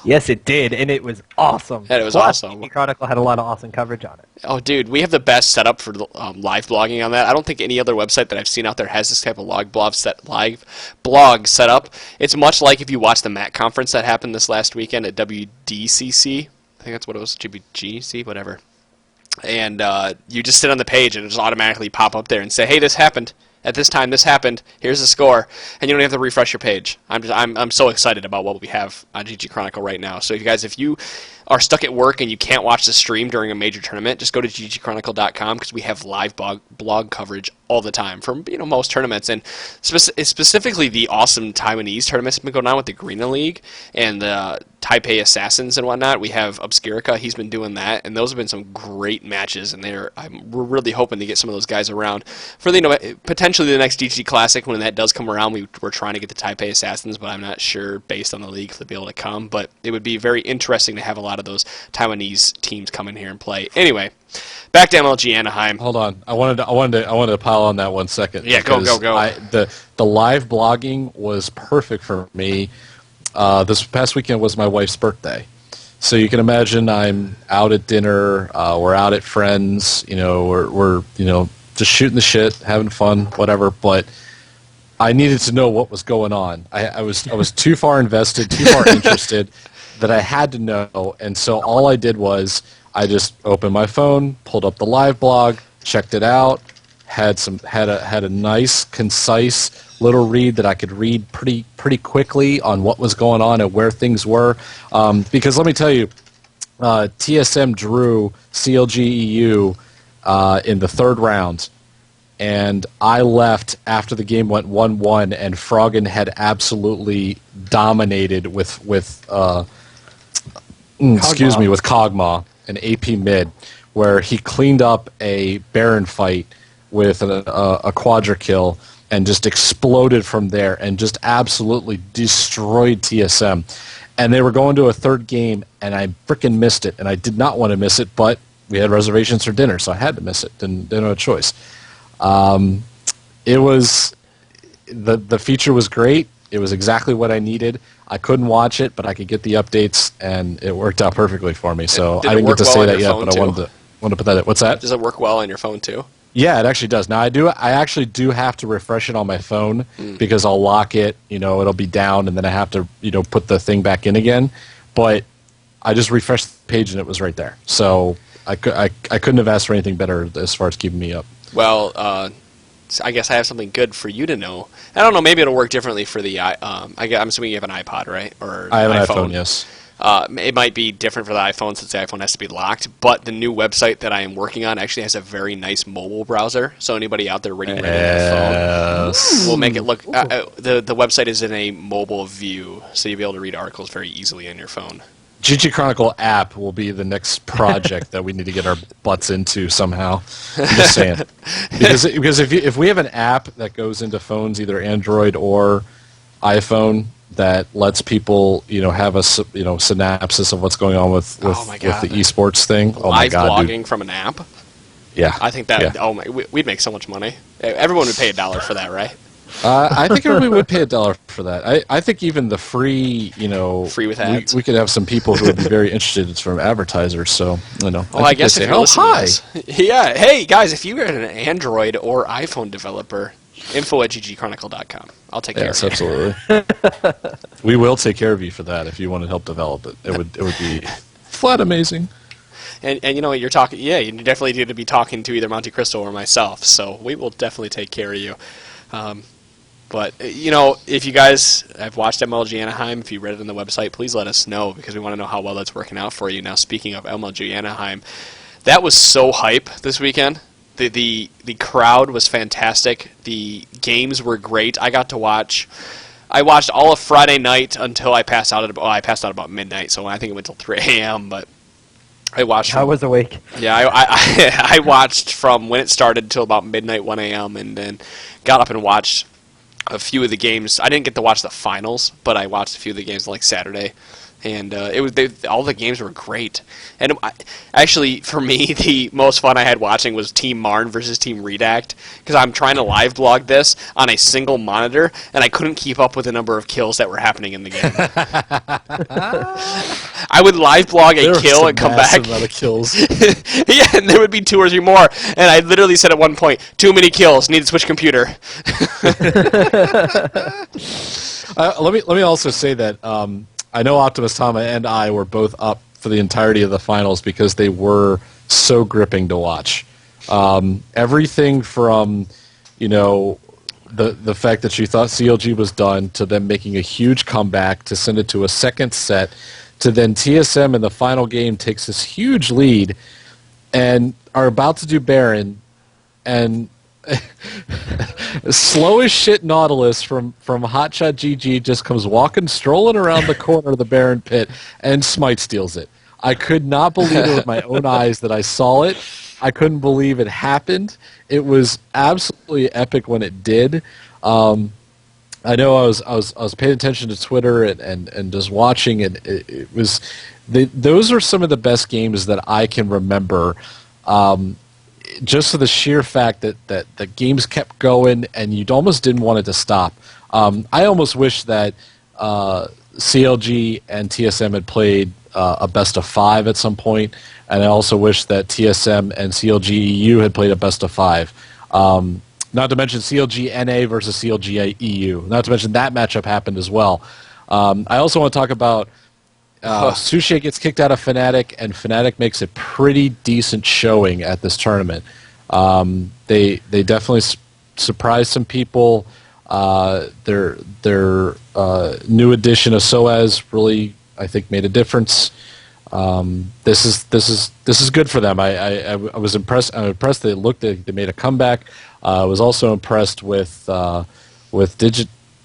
Yes, it did, and it was awesome. And it was Plus, awesome. ggChronicle had a lot of awesome coverage on it. Oh, dude, we have the best setup for live blogging on that. I don't think any other website that I've seen out there has this type of live blog set up. It's much like if you watch the MAC conference that happened this last weekend at WDCC. I think that's what it was, GBGC, whatever. And you just sit on the page and it just automatically pop up there and say, hey, this happened. At this time, this happened. Here's the score, and you don't have to refresh your page. I'm so excited about what we have on ggChronicle right now. So, if you are stuck at work and you can't watch the stream during a major tournament, just go to ggChronicle.com because we have live blog coverage all the time from most tournaments, and specifically the awesome Taiwanese tournaments have been going on with the Green League and the Taipei Assassins and whatnot. We have Obscurica. He's been doing that, and those have been some great matches. And we're really hoping to get some of those guys around for potentially the next GG Classic when that does come around. We're trying to get the Taipei Assassins, but I'm not sure based on the league if they'll be able to come. But it would be very interesting to have a lot of those Taiwanese teams come in here and play. Anyway, back to MLG Anaheim. Hold on. I wanted to pile on that 1 second. Yeah, go. The live blogging was perfect for me. This past weekend was my wife's birthday. So you can imagine I'm out at dinner, we're out at friends, we're just shooting the shit, having fun, whatever, but I needed to know what was going on. I was too far invested, too far interested that I had to know, and so all I did was I just opened my phone, pulled up the live blog, checked it out, had a nice, concise little read that I could read pretty quickly on what was going on and where things were. Because let me tell you, TSM drew CLGEU in the third round, and I left after the game went 1-1, and Froggen had absolutely dominated with Kog'Maw, an AP mid, where he cleaned up a Baron fight with a quadra kill and just exploded from there and just absolutely destroyed TSM. And they were going to a third game, and I frickin' missed it, and I did not want to miss it, but we had reservations for dinner, so I had to miss it. Didn't have a choice. It was the feature was great. It was exactly what I needed. I couldn't watch it, but I could get the updates, and it worked out perfectly for me. So I didn't get to say that yet, but I wanted to put that in. What's that? Does it work well on your phone too? Yeah, it actually does. Now I actually do have to refresh it on my phone because I'll lock it, it'll be down, and then I have to, put the thing back in again. But I just refreshed the page and it was right there. So I couldn't have asked for anything better as far as keeping me up. Well, I guess I have something good for you to know. I don't know, maybe it'll work differently for the I'm assuming you have an iPod, right? Or I have an iPhone, yes. It might be different for the iPhone since the iPhone has to be locked, but the new website that I am working on actually has a very nice mobile browser. So anybody out there reading on their phone will make it look. The website is in a mobile view, so you'll be able to read articles very easily on your phone. ggChronicle app will be the next project that we need to get our butts into somehow. I'm just saying, because if we have an app that goes into phones, either Android or iPhone, that lets people, have a synopsis of what's going on with the esports thing. Oh my God, live blogging dude. from an app. Yeah, I think that. Yeah. We'd make so much money. Everyone would pay $1 for that, right? I think everybody would pay $1 for that. I think even the free, free with ads. We could have some people who would be very interested. It's from advertisers, so Well, I guess if you're listening to this. Yeah, hey guys, if you're an Android or iPhone developer, info@ggchronicle.com. I'll take care of you. Yes, absolutely. We will take care of you for that if you want to help develop it. It would be flat amazing. And you know what you're talking. Yeah, you definitely need to be talking to either Monte Cristo or myself. So we will definitely take care of you. But, if you guys have watched MLG Anaheim, if you read it on the website, please let us know because we want to know how well that's working out for you. Now, speaking of MLG Anaheim, that was so hype this weekend. The crowd was fantastic. The games were great. I watched all of Friday night until I passed out I passed out about midnight, so I think it went till 3 a.m., but I watched. I was awake. Yeah, I watched from when it started till about midnight, 1 a.m., and then got up and watched a few of the games. I didn't get to watch the finals, but I watched a few of the games like Saturday, and all the games were great. And actually, for me, the most fun I had watching was Team Marn versus Team Redact, because I'm trying to live blog this on a single monitor, and I couldn't keep up with the number of kills that were happening in the game. I would live blog a kill and come back. Amount of kills. Yeah, and there would be 2 or 3 more, and I literally said at one point, "Too many kills, need to switch computer." Let me also say that I know Optimus Tama and I were both up for the entirety of the finals because they were so gripping to watch. Everything from, the fact that you thought CLG was done to them making a huge comeback to send it to a second set to then TSM in the final game takes this huge lead and are about to do Baron and slow as shit Nautilus from Hotshot GG just comes strolling around the corner of the Baron pit and Smite steals it. I could not believe it with my own eyes that I saw it. I couldn't believe it happened. It was absolutely epic when it did. I know I was paying attention to Twitter and just watching it. It was those are some of the best games that I can remember. Just for the sheer fact that the games kept going and you almost didn't want it to stop. I almost wish that CLG and TSM had played a best of 5 at some point, and I also wish that TSM and CLG EU had played a best of 5. Not to mention CLG NA versus CLG EU. Not to mention that matchup happened as well. I also want to talk about Sushi gets kicked out of Fnatic, and Fnatic makes a pretty decent showing at this tournament. They definitely surprised some people. Their new addition of Soaz really, I think, made a difference. This is good for them. I was impressed. I'm impressed they made a comeback. I was also impressed with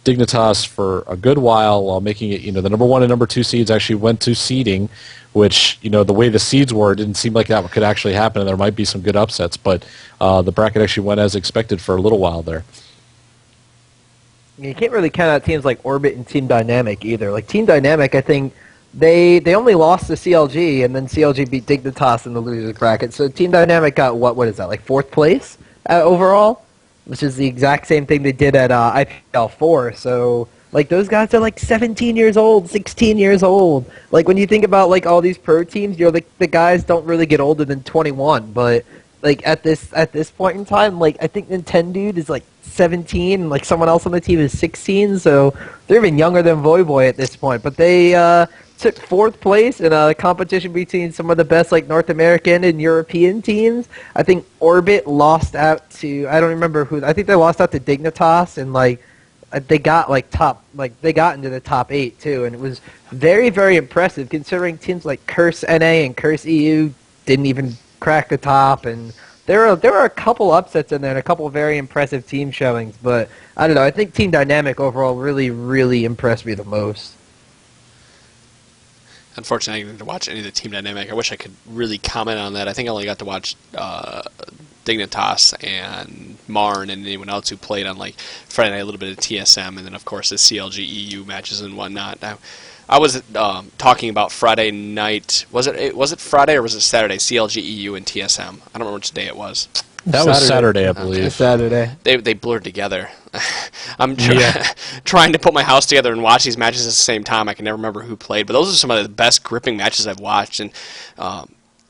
Dignitas for a good while making it. The number 1 and number 2 seeds actually went to seeding, which the way the seeds were, it didn't seem like that could actually happen, and there might be some good upsets. But the bracket actually went as expected for a little while there. You can't really count out teams like Orbit and Team Dynamic either. Like Team Dynamic, I think they only lost to CLG, and then CLG beat Dignitas in the losers bracket. So Team Dynamic got what is that, like 4th place overall, which is the exact same thing they did at IPL 4. So like those guys are like 17 years old, 16 years old. Like when you think about like all these pro teams, the guys don't really get older than 21, but like at this point in time, like I think Nintendude is like 17, and like someone else on the team is 16, so they're even younger than Voyboy at this point. But they took 4th place in a competition between some of the best like North American and European teams. I think Orbit lost out to, I don't remember who. I think they lost out to Dignitas, and like they got they got into the top 8 too, and it was very, very impressive considering teams like Curse NA and Curse EU didn't even crack the top, and there were a couple upsets in there and a couple very impressive team showings, but I don't know. I think Team Dynamic overall really, really impressed me the most. Unfortunately, I didn't get to watch any of the Team Dynamic. I wish I could really comment on that. I think I only got to watch Dignitas and Marn and anyone else who played on like Friday night, a little bit of TSM, and then of course the CLG EU matches and whatnot. Now, I was talking about Friday night. Was it Friday or was it Saturday? CLG EU and TSM. I don't remember which day it was. That was Saturday, I believe. It's Saturday. They blurred together. I'm trying to put my house together and watch these matches at the same time. I can never remember who played, but those are some of the best gripping matches I've watched. And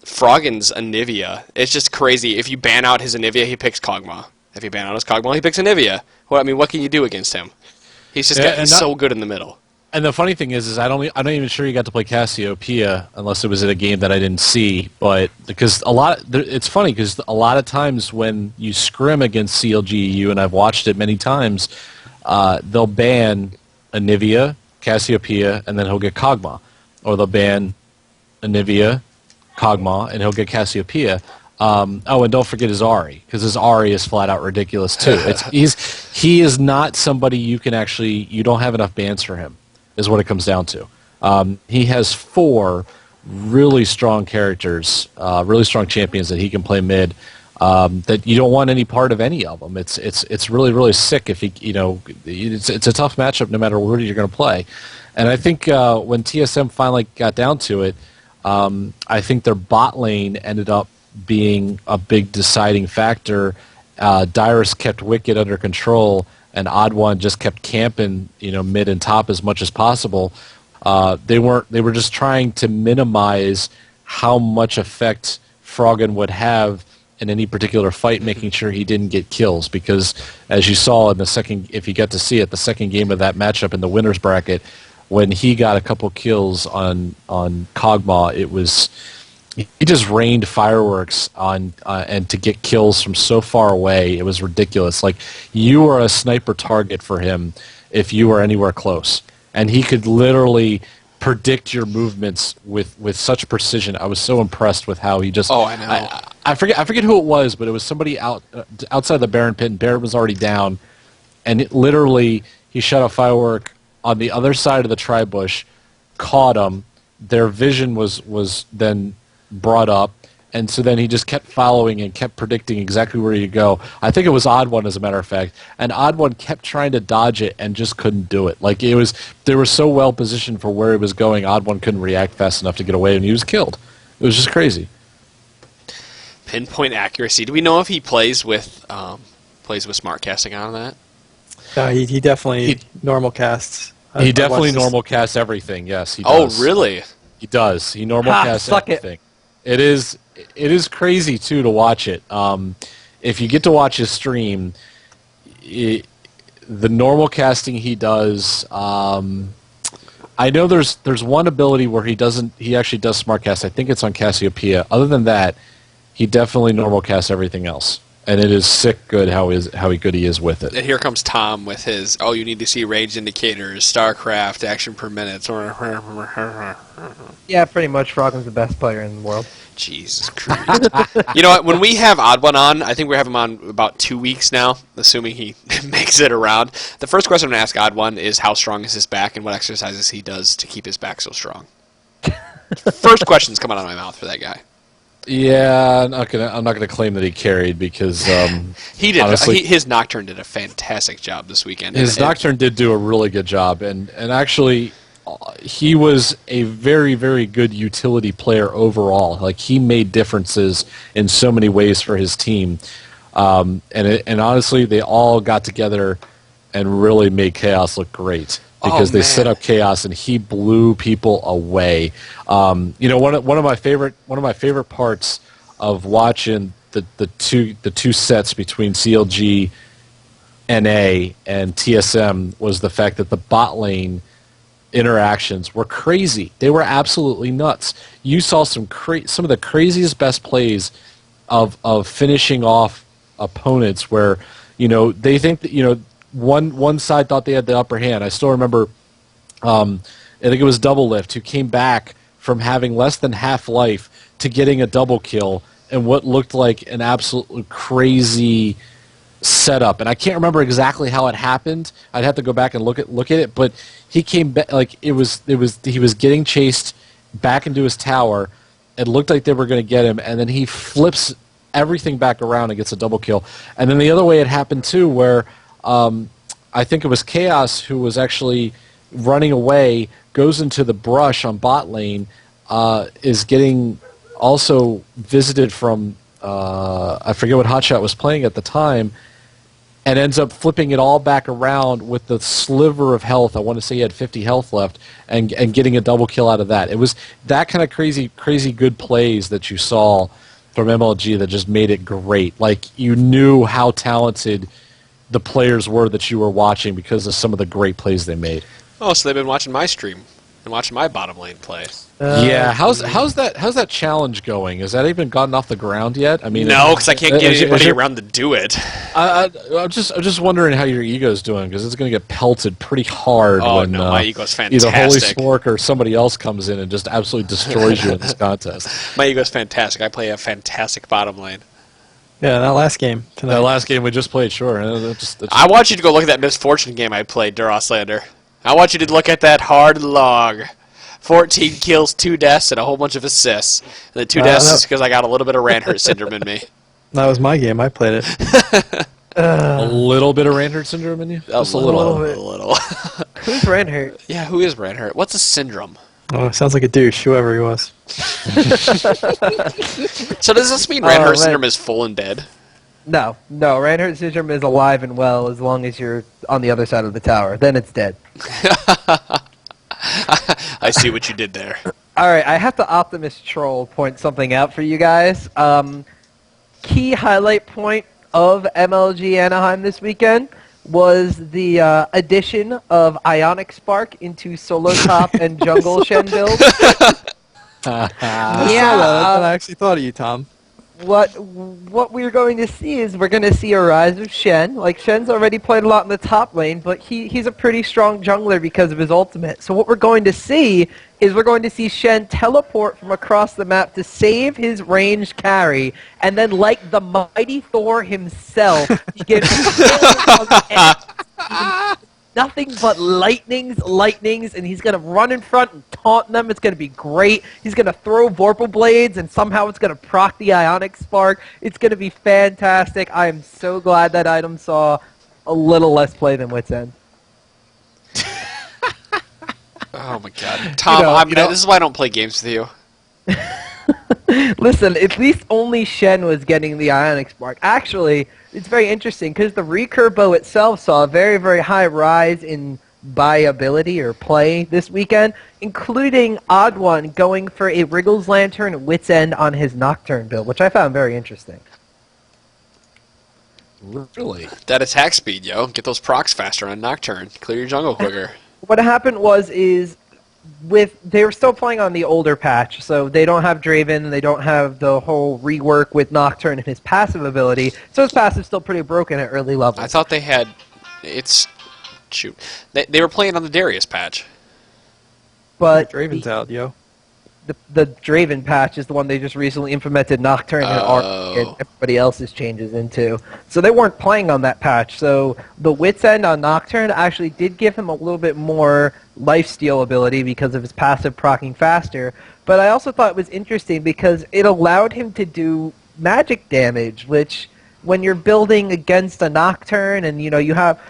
Froggen's Anivia, it's just crazy. If you ban out his Anivia, he picks Kog'Maw. If you ban out his Kog'Maw, he picks Anivia. Well, I mean, what can you do against him? He's just so good in the middle. And the funny thing is I'm not even sure you got to play Cassiopeia unless it was in a game that I didn't see. But because it's funny because a lot of times when you scrim against CLGEU, and I've watched it many times, they'll ban Anivia, Cassiopeia, and then he'll get Kog'Maw. Or they'll ban Anivia, Kog'Maw, and he'll get Cassiopeia. And don't forget his Ahri, because his Ahri is flat out ridiculous too. He is not somebody you don't have enough bans for him, is what it comes down to. He has 4 really strong characters, really strong champions that he can play mid. That you don't want any part of any of them. It's really, really sick if it's a tough matchup no matter where you're going to play. And I think when TSM finally got down to it, I think their bot lane ended up being a big deciding factor. Dyrus kept Wicked under control, and Odd One just kept camping, mid and top as much as possible. They were just trying to minimize how much effect Froggen would have in any particular fight, making sure he didn't get kills, because as you saw in the second, if you get to see it, the second game of that matchup in the winners bracket, when he got a couple kills on Kog'Maw, he just rained fireworks on and to get kills from so far away, it was ridiculous. Like, you were a sniper target for him if you were anywhere close, and he could literally predict your movements with such precision. I was so impressed with how he just. Oh, I know. I forget who it was, but it was somebody outside the Baron pit, and Baron was already down, and literally he shot a firework on the other side of the tri-bush, caught him. Their vision was then brought up, and so then he just kept following and kept predicting exactly where you go. I think it was Odd One, as a matter of fact, and Odd One kept trying to dodge it and just couldn't do it. Like, they were so well positioned for where he was going, Odd One couldn't react fast enough to get away, and he was killed. It was just crazy. Pinpoint accuracy. Do we know if he plays with smart casting on that? No, he definitely normal casts. He definitely normal casts everything. Yes, he does. Oh, really? He does. He normal casts everything. It is crazy too to watch it. If you get to watch his stream, the normal casting he does. I know there's one ability where he actually does smart cast. I think it's on Cassiopeia. Other than that, he definitely normal casts everything else, and it is sick good how good he is with it. And here comes Tom with his, you need to see rage indicators, StarCraft, action per minute. Yeah, pretty much. Froggen's the best player in the world. Jesus Christ. You know what? When we have Odd One on, I think we have him on about 2 weeks now, assuming he makes it around. The first question I'm going to ask Odd One is how strong is his back and what exercises he does to keep his back so strong. First question's coming out of my mouth for that guy. Yeah, I'm not gonna claim that he carried, because he did. Honestly, his Nocturne did a fantastic job this weekend. His Nocturne did do a really good job, and actually, he was a very, very good utility player overall. Like, he made differences in so many ways for his team, and honestly, they all got together and really made Chaos look great. Because they set up Chaos and he blew people away. One of my favorite parts of watching the two sets between CLG NA and TSM was the fact that the bot lane interactions were crazy. They were absolutely nuts. You saw some of the craziest best plays of finishing off opponents where they think that one side thought they had the upper hand. I still remember, I think it was Double Lift, who came back from having less than half life to getting a double kill in what looked like an absolutely crazy setup. And I can't remember exactly how it happened. I'd have to go back and look at it. But he came back, like he was getting chased back into his tower. It looked like they were going to get him, and then he flips everything back around and gets a double kill. And then the other way it happened too, where I think it was Chaos who was actually running away, goes into the brush on bot lane, is getting also visited from, I forget what hotshot was playing at the time, and ends up flipping it all back around with the sliver of health. I want to say he had 50 health left, and getting a double kill out of that. It was that kind of crazy good plays that you saw from MLG that just made it great. Like, you knew how talented the players were that you were watching because of some of the great plays they made. Oh, so they've been watching my stream. and watching my bottom lane play. Yeah, how's that challenge going? Has that even gotten off the ground yet? I mean, No, because I can't get anybody around to do it. I'm just wondering how your ego's doing, because it's going to get pelted pretty hard when my ego's fantastic. either Holy Spork or somebody else comes in and just absolutely destroys you in this contest. My ego's fantastic. I play a fantastic bottom lane. Yeah, that last game tonight. That last game we just played, sure. I want you to go look at that Misfortune game I played, Duroslander. I want you to look at that hard log. 14 kills, 2 deaths, and a whole bunch of assists. And the 2 deaths is because I got a little bit of Ranhert syndrome in me. That was my game. I played it. A little bit of Ranhert syndrome in you? Just a little. A little. Who's Ranhert? Yeah, who is Ranhert? What's a syndrome? Oh, sounds like a douche, whoever he was. So does this mean Ranhert syndrome is full and dead? No. Ranhert syndrome is alive and well as long as you're on the other side of the tower. Then it's dead. I see what you did there. All right, I have to Optimus Troll point something out for you guys. Key highlight point of MLG Anaheim this weekend was the addition of Ionic Spark into solo top and jungle Shen builds. I actually thought of you, Tom. What we're going to see is we're going to see a rise of Shen. Like, Shen's already played a lot in the top lane, but he's a pretty strong jungler because of his ultimate. So what we're going to see is we're going to see Shen teleport from across the map to save his ranged carry, and then, like the mighty Thor himself, he gets nothing but lightnings, and he's going to run in front and taunt them. It's going to be great. He's going to throw Vorpal Blades, and somehow it's going to proc the Ionic Spark. It's going to be fantastic. I am so glad that item saw a little less play than Wit's End. Oh my god. Tom, this is why I don't play games with you. Listen, at least only Shen was getting the Ionic Spark. Actually, it's very interesting because the recurve bow itself saw a very, very high rise in buyability or play this weekend, including Odd One going for a Wriggles Lantern Wit's End on his Nocturne build, which I found very interesting. Really? That attack speed, yo. Get those procs faster on Nocturne. Clear your jungle quicker. What happened is they were still playing on the older patch, so they don't have Draven, they don't have the whole rework with Nocturne and his passive ability, so his passive's still pretty broken at early levels. I thought they had... Shoot. They were playing on the Darius patch. But Draven's out, yo. The Draven patch is the one they just recently implemented Nocturne and everybody else's changes into. So they weren't playing on that patch. So the Wit's End on Nocturne actually did give him a little bit more lifesteal ability because of his passive proccing faster. But I also thought it was interesting because it allowed him to do magic damage, which when you're building against a Nocturne and you have...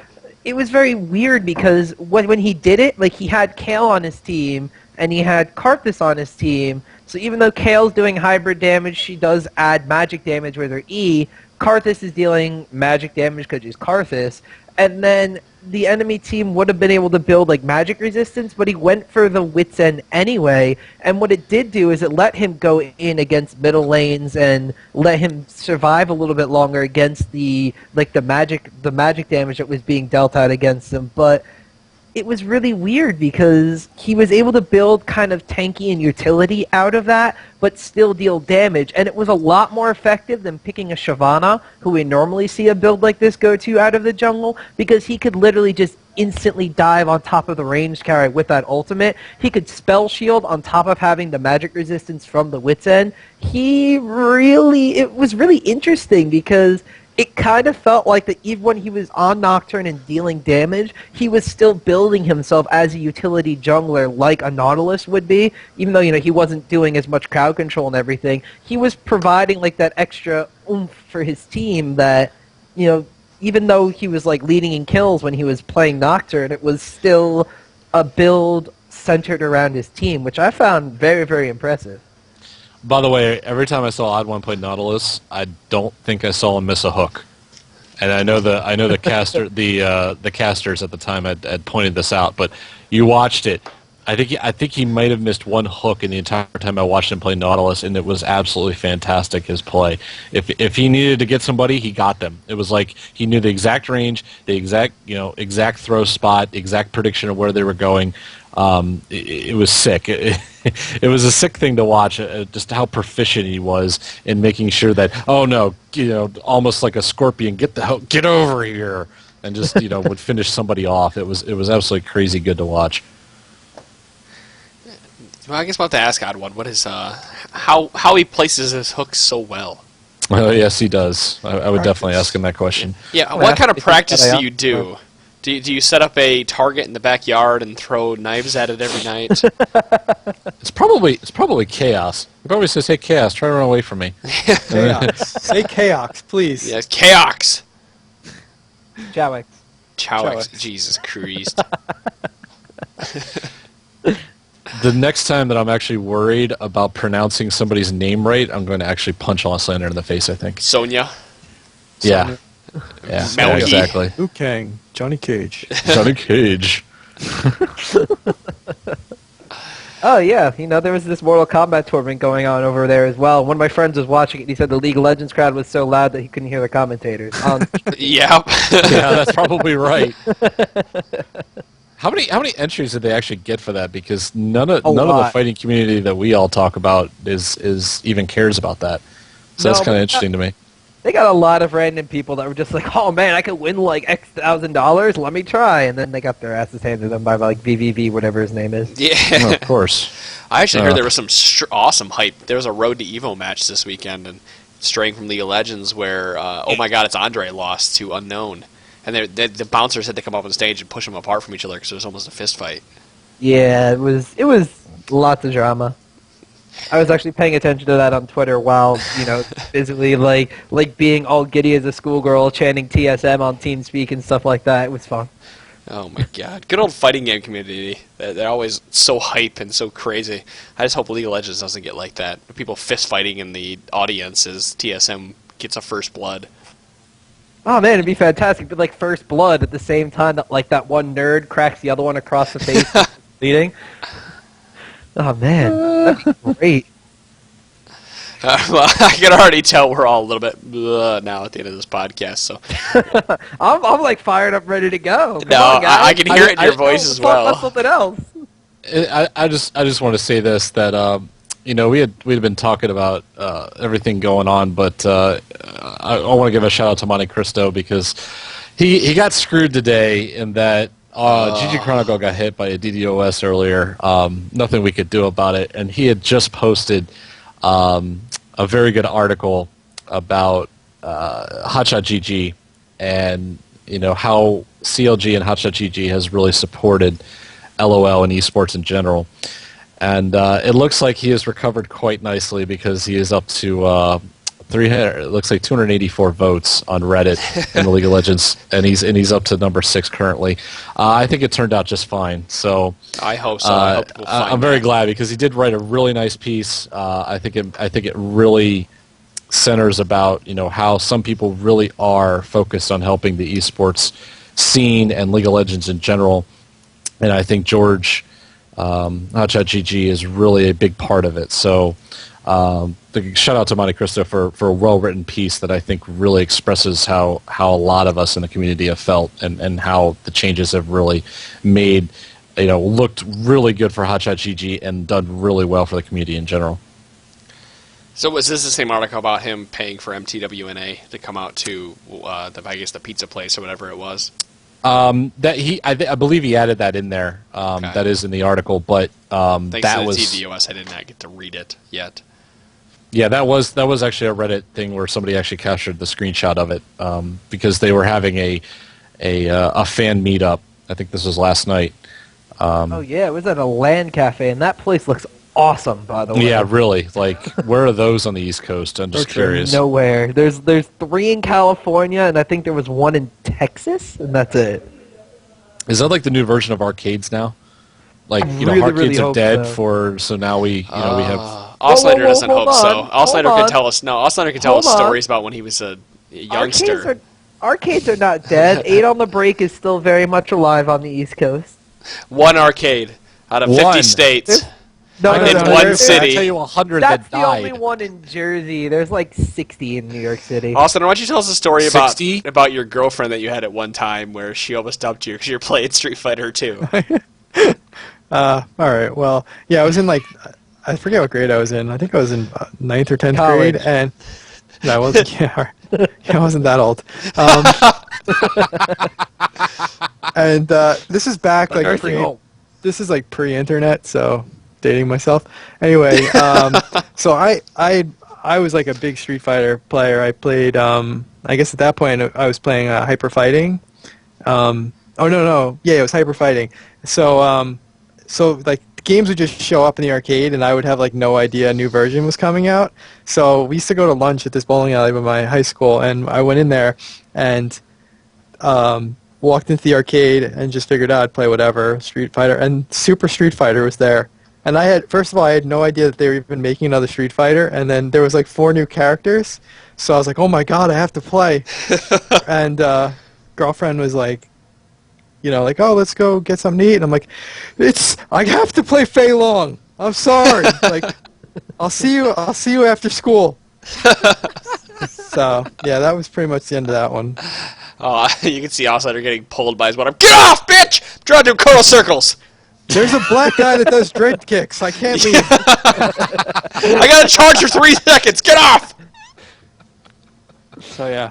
It was very weird because when he did it, like, he had Kale on his team and he had Karthus on his team. So even though Kale's doing hybrid damage, she does add magic damage with her E. Karthus is dealing magic damage because she's Karthus. And then the enemy team would have been able to build like magic resistance, but he went for the Wit's End anyway. And what it did do is it let him go in against middle lanes and let him survive a little bit longer against the magic damage that was being dealt out against him. But it was really weird because he was able to build kind of tanky and utility out of that, but still deal damage. And it was a lot more effective than picking a Shyvana, who we normally see a build like this go to out of the jungle, because he could literally just instantly dive on top of the ranged carry with that ultimate. He could spell shield on top of having the magic resistance from the Wit's End. It was really interesting because it kind of felt like that even when he was on Nocturne and dealing damage, he was still building himself as a utility jungler like a Nautilus would be, even though, he wasn't doing as much crowd control and everything. He was providing like that extra oomph for his team that, even though he was like leading in kills when he was playing Nocturne, it was still a build centered around his team, which I found very, very impressive. By the way, every time I saw Odd One play Nautilus, I don't think I saw him miss a hook. And I know the caster the casters at the time had pointed this out, but you watched it. I think he might have missed one hook in the entire time I watched him play Nautilus, and it was absolutely fantastic, his play. If he needed to get somebody, he got them. It was like he knew the exact range, the exact throw spot, exact prediction of where they were going. It was sick. It was a sick thing to watch, just how proficient he was in making sure that, almost like a scorpion, get over here, and just would finish somebody off. It was absolutely crazy good to watch. Well, I guess we'll have to ask Odd One. What is how he places his hooks so well? Oh, yes, he does. I would definitely ask him that question. Yeah, what kind of practice do you do? Do you set up a target in the backyard and throw knives at it every night? It's probably chaos. It probably says, "Hey, chaos, try to run away from me." Chaos. Say chaos, please. Yes, chaos. Chowix. Chowix. Jesus Christ. The next time that I'm actually worried about pronouncing somebody's name right, I'm going to actually punch Auslander in the face, I think. Sonya. Yeah. Yeah, Melky. exactly. Liu Kang. Johnny Cage. Johnny Cage. Oh yeah, there was this Mortal Kombat tournament going on over there as well. One of my friends was watching it. He said the League of Legends crowd was so loud that he couldn't hear the commentators. Yeah. Yeah, that's probably right. How many entries did they actually get for that? Because none of the fighting community that we all talk about is even cares about that. So that's kind of interesting to me. They got a lot of random people that were just like, "Oh man, I could win like X $1,000. Let me try," and then they got their asses handed to them by like VVV, whatever his name is. Yeah. Oh, of course. I actually heard there was some awesome hype. There was a Road to Evo match this weekend, and straying from League of Legends, where oh my God, it's Andre lost to Unknown, and the bouncers had to come up on stage and push them apart from each other because it was almost a fist fight. Yeah, it was lots of drama. I was actually paying attention to that on Twitter while, physically like being all giddy as a schoolgirl, chanting TSM on TeamSpeak and stuff like that. It was fun. Oh my God. Good old fighting game community. They're always so hype and so crazy. I just hope League of Legends doesn't get like that. People fist fighting in the audience as TSM gets a first blood. Oh man, it'd be fantastic. But like first blood at the same time that like that one nerd cracks the other one across the face bleeding. Oh man, that'd be great. Well, I can already tell we're all a little bit now at the end of this podcast. So I'm like fired up, ready to go. Come no, on, guys. I can hear it in your voice as well. That's something else. I just want to say this, that we had been talking about everything going on, but I want to give a shout out to Monte Cristo because he got screwed today in that ggChronicle got hit by a DDoS earlier. Nothing we could do about it, and he had just posted a very good article about Hotshot GG and how CLG and Hotshot GG has really supported LOL and esports in general. And it looks like he has recovered quite nicely because he is up to 300. It looks like 284 votes on Reddit in the League of Legends, and he's up to number 6 currently. I think it turned out just fine. So I hope so. I hope I'm very glad because he did write a really nice piece. I think it really centers about how some people really are focused on helping the esports scene and League of Legends in general, and I think George Hotshot GG is really a big part of it. So shout out to Monte Cristo for a well-written piece that I think really expresses how a lot of us in the community have felt and how the changes have really made, looked really good for Hotshot GG and done really well for the community in general. So was this the same article about him paying for MTWNA to come out to the pizza place or whatever it was? I believe he added that in there. Okay. That is in the article, but Thanks that to the was DDoS, I did not get to read it yet. Yeah, that was actually a Reddit thing where somebody actually captured the screenshot of it because they were having a fan meetup. I think this was last night. Oh yeah, it was at a LAN cafe, and that place looks awesome, by the way. Yeah, really. Like, where are those on the East Coast? I'm just curious. Nowhere. There's 3 in California, and I think there was 1 in Texas, and that's it. Is that like the new version of arcades now? Like, really, arcades really are dead so. so now we have. Auslander doesn't hope so. Auslander hold can on. tell us. No, Auslander can tell us Hold on. stories about when he was a youngster. Arcades are not dead. 8 on the Break is still very much alive on the East Coast. One arcade. Out of 50 One. states. No, in no, no, one there's- city. I'll tell you 100 That's that the died. only one in Jersey. There's like 60 in New York City. Austin, why don't you tell us a story 60? about your girlfriend that you had at one time where she almost dumped you because you're playing Street Fighter 2. All right. Well, yeah, I was in like, I forget what grade I was in. I think I was in ninth or 10th College. grade, and no, I wasn't. Yeah, I wasn't that old. And this is back like nursing home. this is like pre-internet, so dating myself. Anyway, so I was like a big Street Fighter player. I played. I guess at that point I was playing Hyper Fighting. Oh no, yeah, it was Hyper Fighting. So so like games would just show up in the arcade, and I would have like no idea a new version was coming out. So we used to go to lunch at this bowling alley by my high school, and I went in there and walked into the arcade and just figured out I'd play whatever Street Fighter, and Super Street Fighter was there. And I had no idea that they were even making another Street Fighter, and then there was like 4 new characters. So I was like, oh my god, I have to play. And girlfriend was like, like, oh, let's go get something to eat. And I'm like, I have to play Fei Long. I'm sorry. Like, I'll see you after school. So yeah, that was pretty much the end of that one. You can see Outsider getting pulled by his water. Get off, bitch! I'm trying to do curl circles. There's a black guy that does dread kicks. I can't leave. I gotta charge for 3 seconds. Get off! So yeah,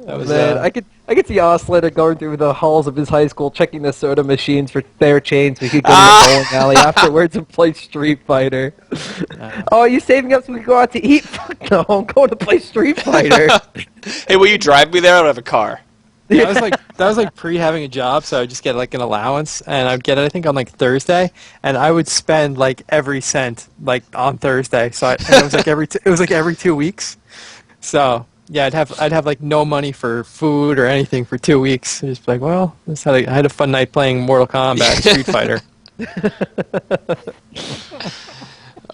that was Man, I could see Oscillator going through the halls of his high school, checking the soda machines for spare change so he could go to the bowling alley afterwards and play Street Fighter. Oh, are you saving up so we can go out to eat? Fuck no, I'm going to play Street Fighter. Hey, will you drive me there? I don't have a car. Yeah, that was like pre having a job, so I would just get like an allowance, and I'd get it I think on like Thursday, and I would spend like every cent like on Thursday. So and it was like every 2 weeks. So yeah, I'd have like no money for food or anything for 2 weeks. Just like, well, I had a fun night playing Mortal Kombat, Street Fighter.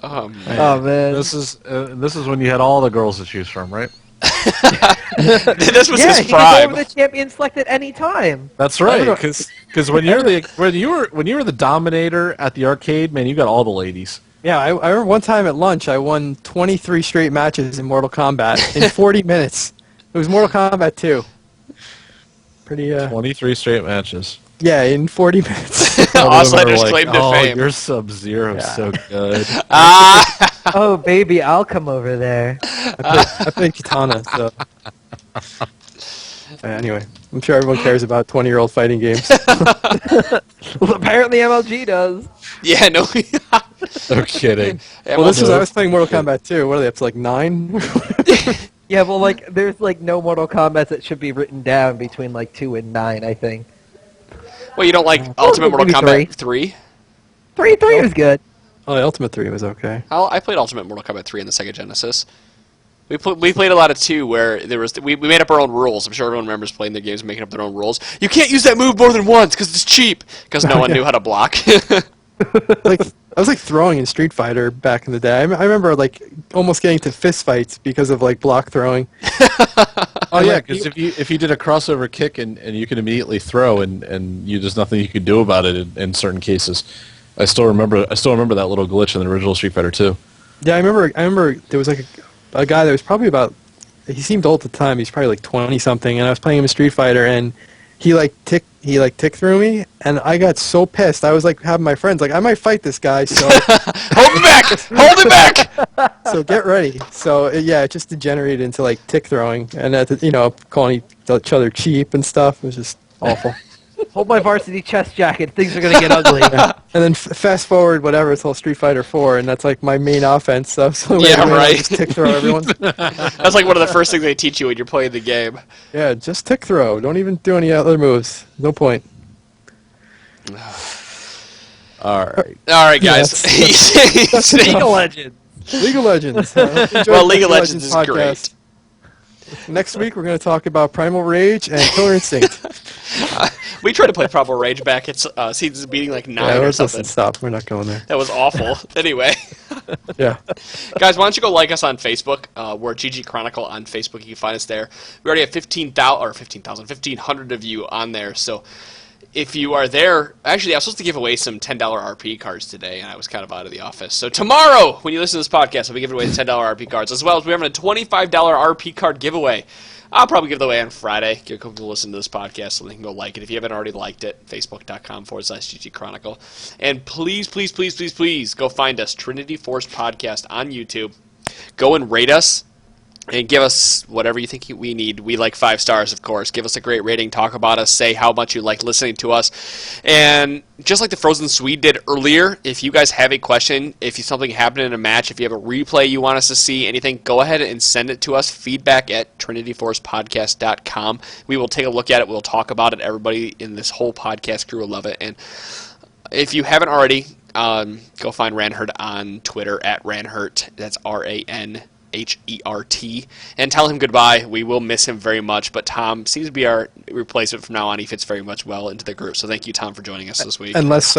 Oh man. Oh man, This is when you had all the girls to choose from, right? This was yeah, his he could go prime. over the champion select at any time. That's right, because when you were the dominator at the arcade, man, you got all the ladies. Yeah, I remember one time at lunch I won 23 straight matches in Mortal Kombat in 40 minutes. It was Mortal Kombat 2. Pretty 23 straight matches. yeah, in 40 minutes. Oscillator's claim to fame. Your Sub-Zero so good. Oh baby, I'll come over there. I played Katana, so. Anyway, I'm sure everyone cares about 20-year-old fighting games. Well, apparently MLG does. Yeah, no. No kidding. Well, I was playing Mortal Kombat 2. What are they up to, like 9? Yeah, well, like there's like no Mortal Kombat that should be written down between like 2 and 9, I think. Well, you don't like Ultimate Mortal maybe Kombat 3? 3 was good. Oh, the Ultimate 3 was okay. I played Ultimate Mortal Kombat 3 in the Sega Genesis. We played a lot of 2 where we made up our own rules. I'm sure everyone remembers playing their games and making up their own rules. You can't use that move more than once because it's cheap. Because no one knew how to block. Like I was like throwing in Street Fighter back in the day. I remember like almost getting to fist fights because of like block throwing. Oh yeah, because if you did a crossover kick and you could immediately throw and there's nothing you could do about it in certain cases. I still remember that little glitch in the original Street Fighter 2. Yeah, I remember there was like a guy that was probably he seemed old at the time. He's probably like 20 something, and I was playing him in Street Fighter, and he tick through me, and I got so pissed. I was like having my friends like, I might fight this guy, so Hold him back! Hold him back! so get ready. So yeah, it just degenerated into like tick throwing, and calling each other cheap and stuff. It was just awful. Hold my varsity chest jacket. Things are gonna get ugly. And then fast forward whatever until Street Fighter 4, and that's like my main offense stuff. So Yeah, right. Just tick throw everyone. That's like one of the first things they teach you when you're playing the game. Yeah, just tick throw. Don't even do any other moves. No point. All right. All right, guys. League of Legends. League of Legends. Enjoy Well, the League of Legends is great. Next week we're going to talk about Primal Rage and Killer Instinct. We tried to play Primal Rage back at season beating like 9 or something. Stop. We're not going there. That was awful. Anyway, Yeah. guys, why don't you go like us on Facebook? We're ggChronicle on Facebook. You can find us there. We already have 15,000 or 15,000, 1,500 of you on there. So if you are there, actually, I was supposed to give away some $10 RP cards today, and I was kind of out of the office. So tomorrow, when you listen to this podcast, I'll be giving away the $10 RP cards, as well as we're having a $25 RP card giveaway. I'll probably give it away on Friday. Get people to listen to this podcast so they can go like it. If you haven't already liked it, facebook.com/ggChronicle. And please, please, please, please, please go find us, Trinity Force Podcast on YouTube. Go and rate us. And give us whatever you think we need. We like 5 stars, of course. Give us a great rating. Talk about us. Say how much you like listening to us. And just like the Frozen Swede did earlier, if you guys have a question, if something happened in a match, if you have a replay you want us to see, anything, go ahead and send it to us. Feedback at trinityforcepodcast.com. We will take a look at it. We'll talk about it. Everybody in this whole podcast crew will love it. And if you haven't already, go find Ranhert on Twitter at Ranhert. That's RANHERT, and tell him goodbye. We will miss him very much, but Tom seems to be our replacement from now on. He fits very much well into the group. So thank you, Tom, for joining us this week. Unless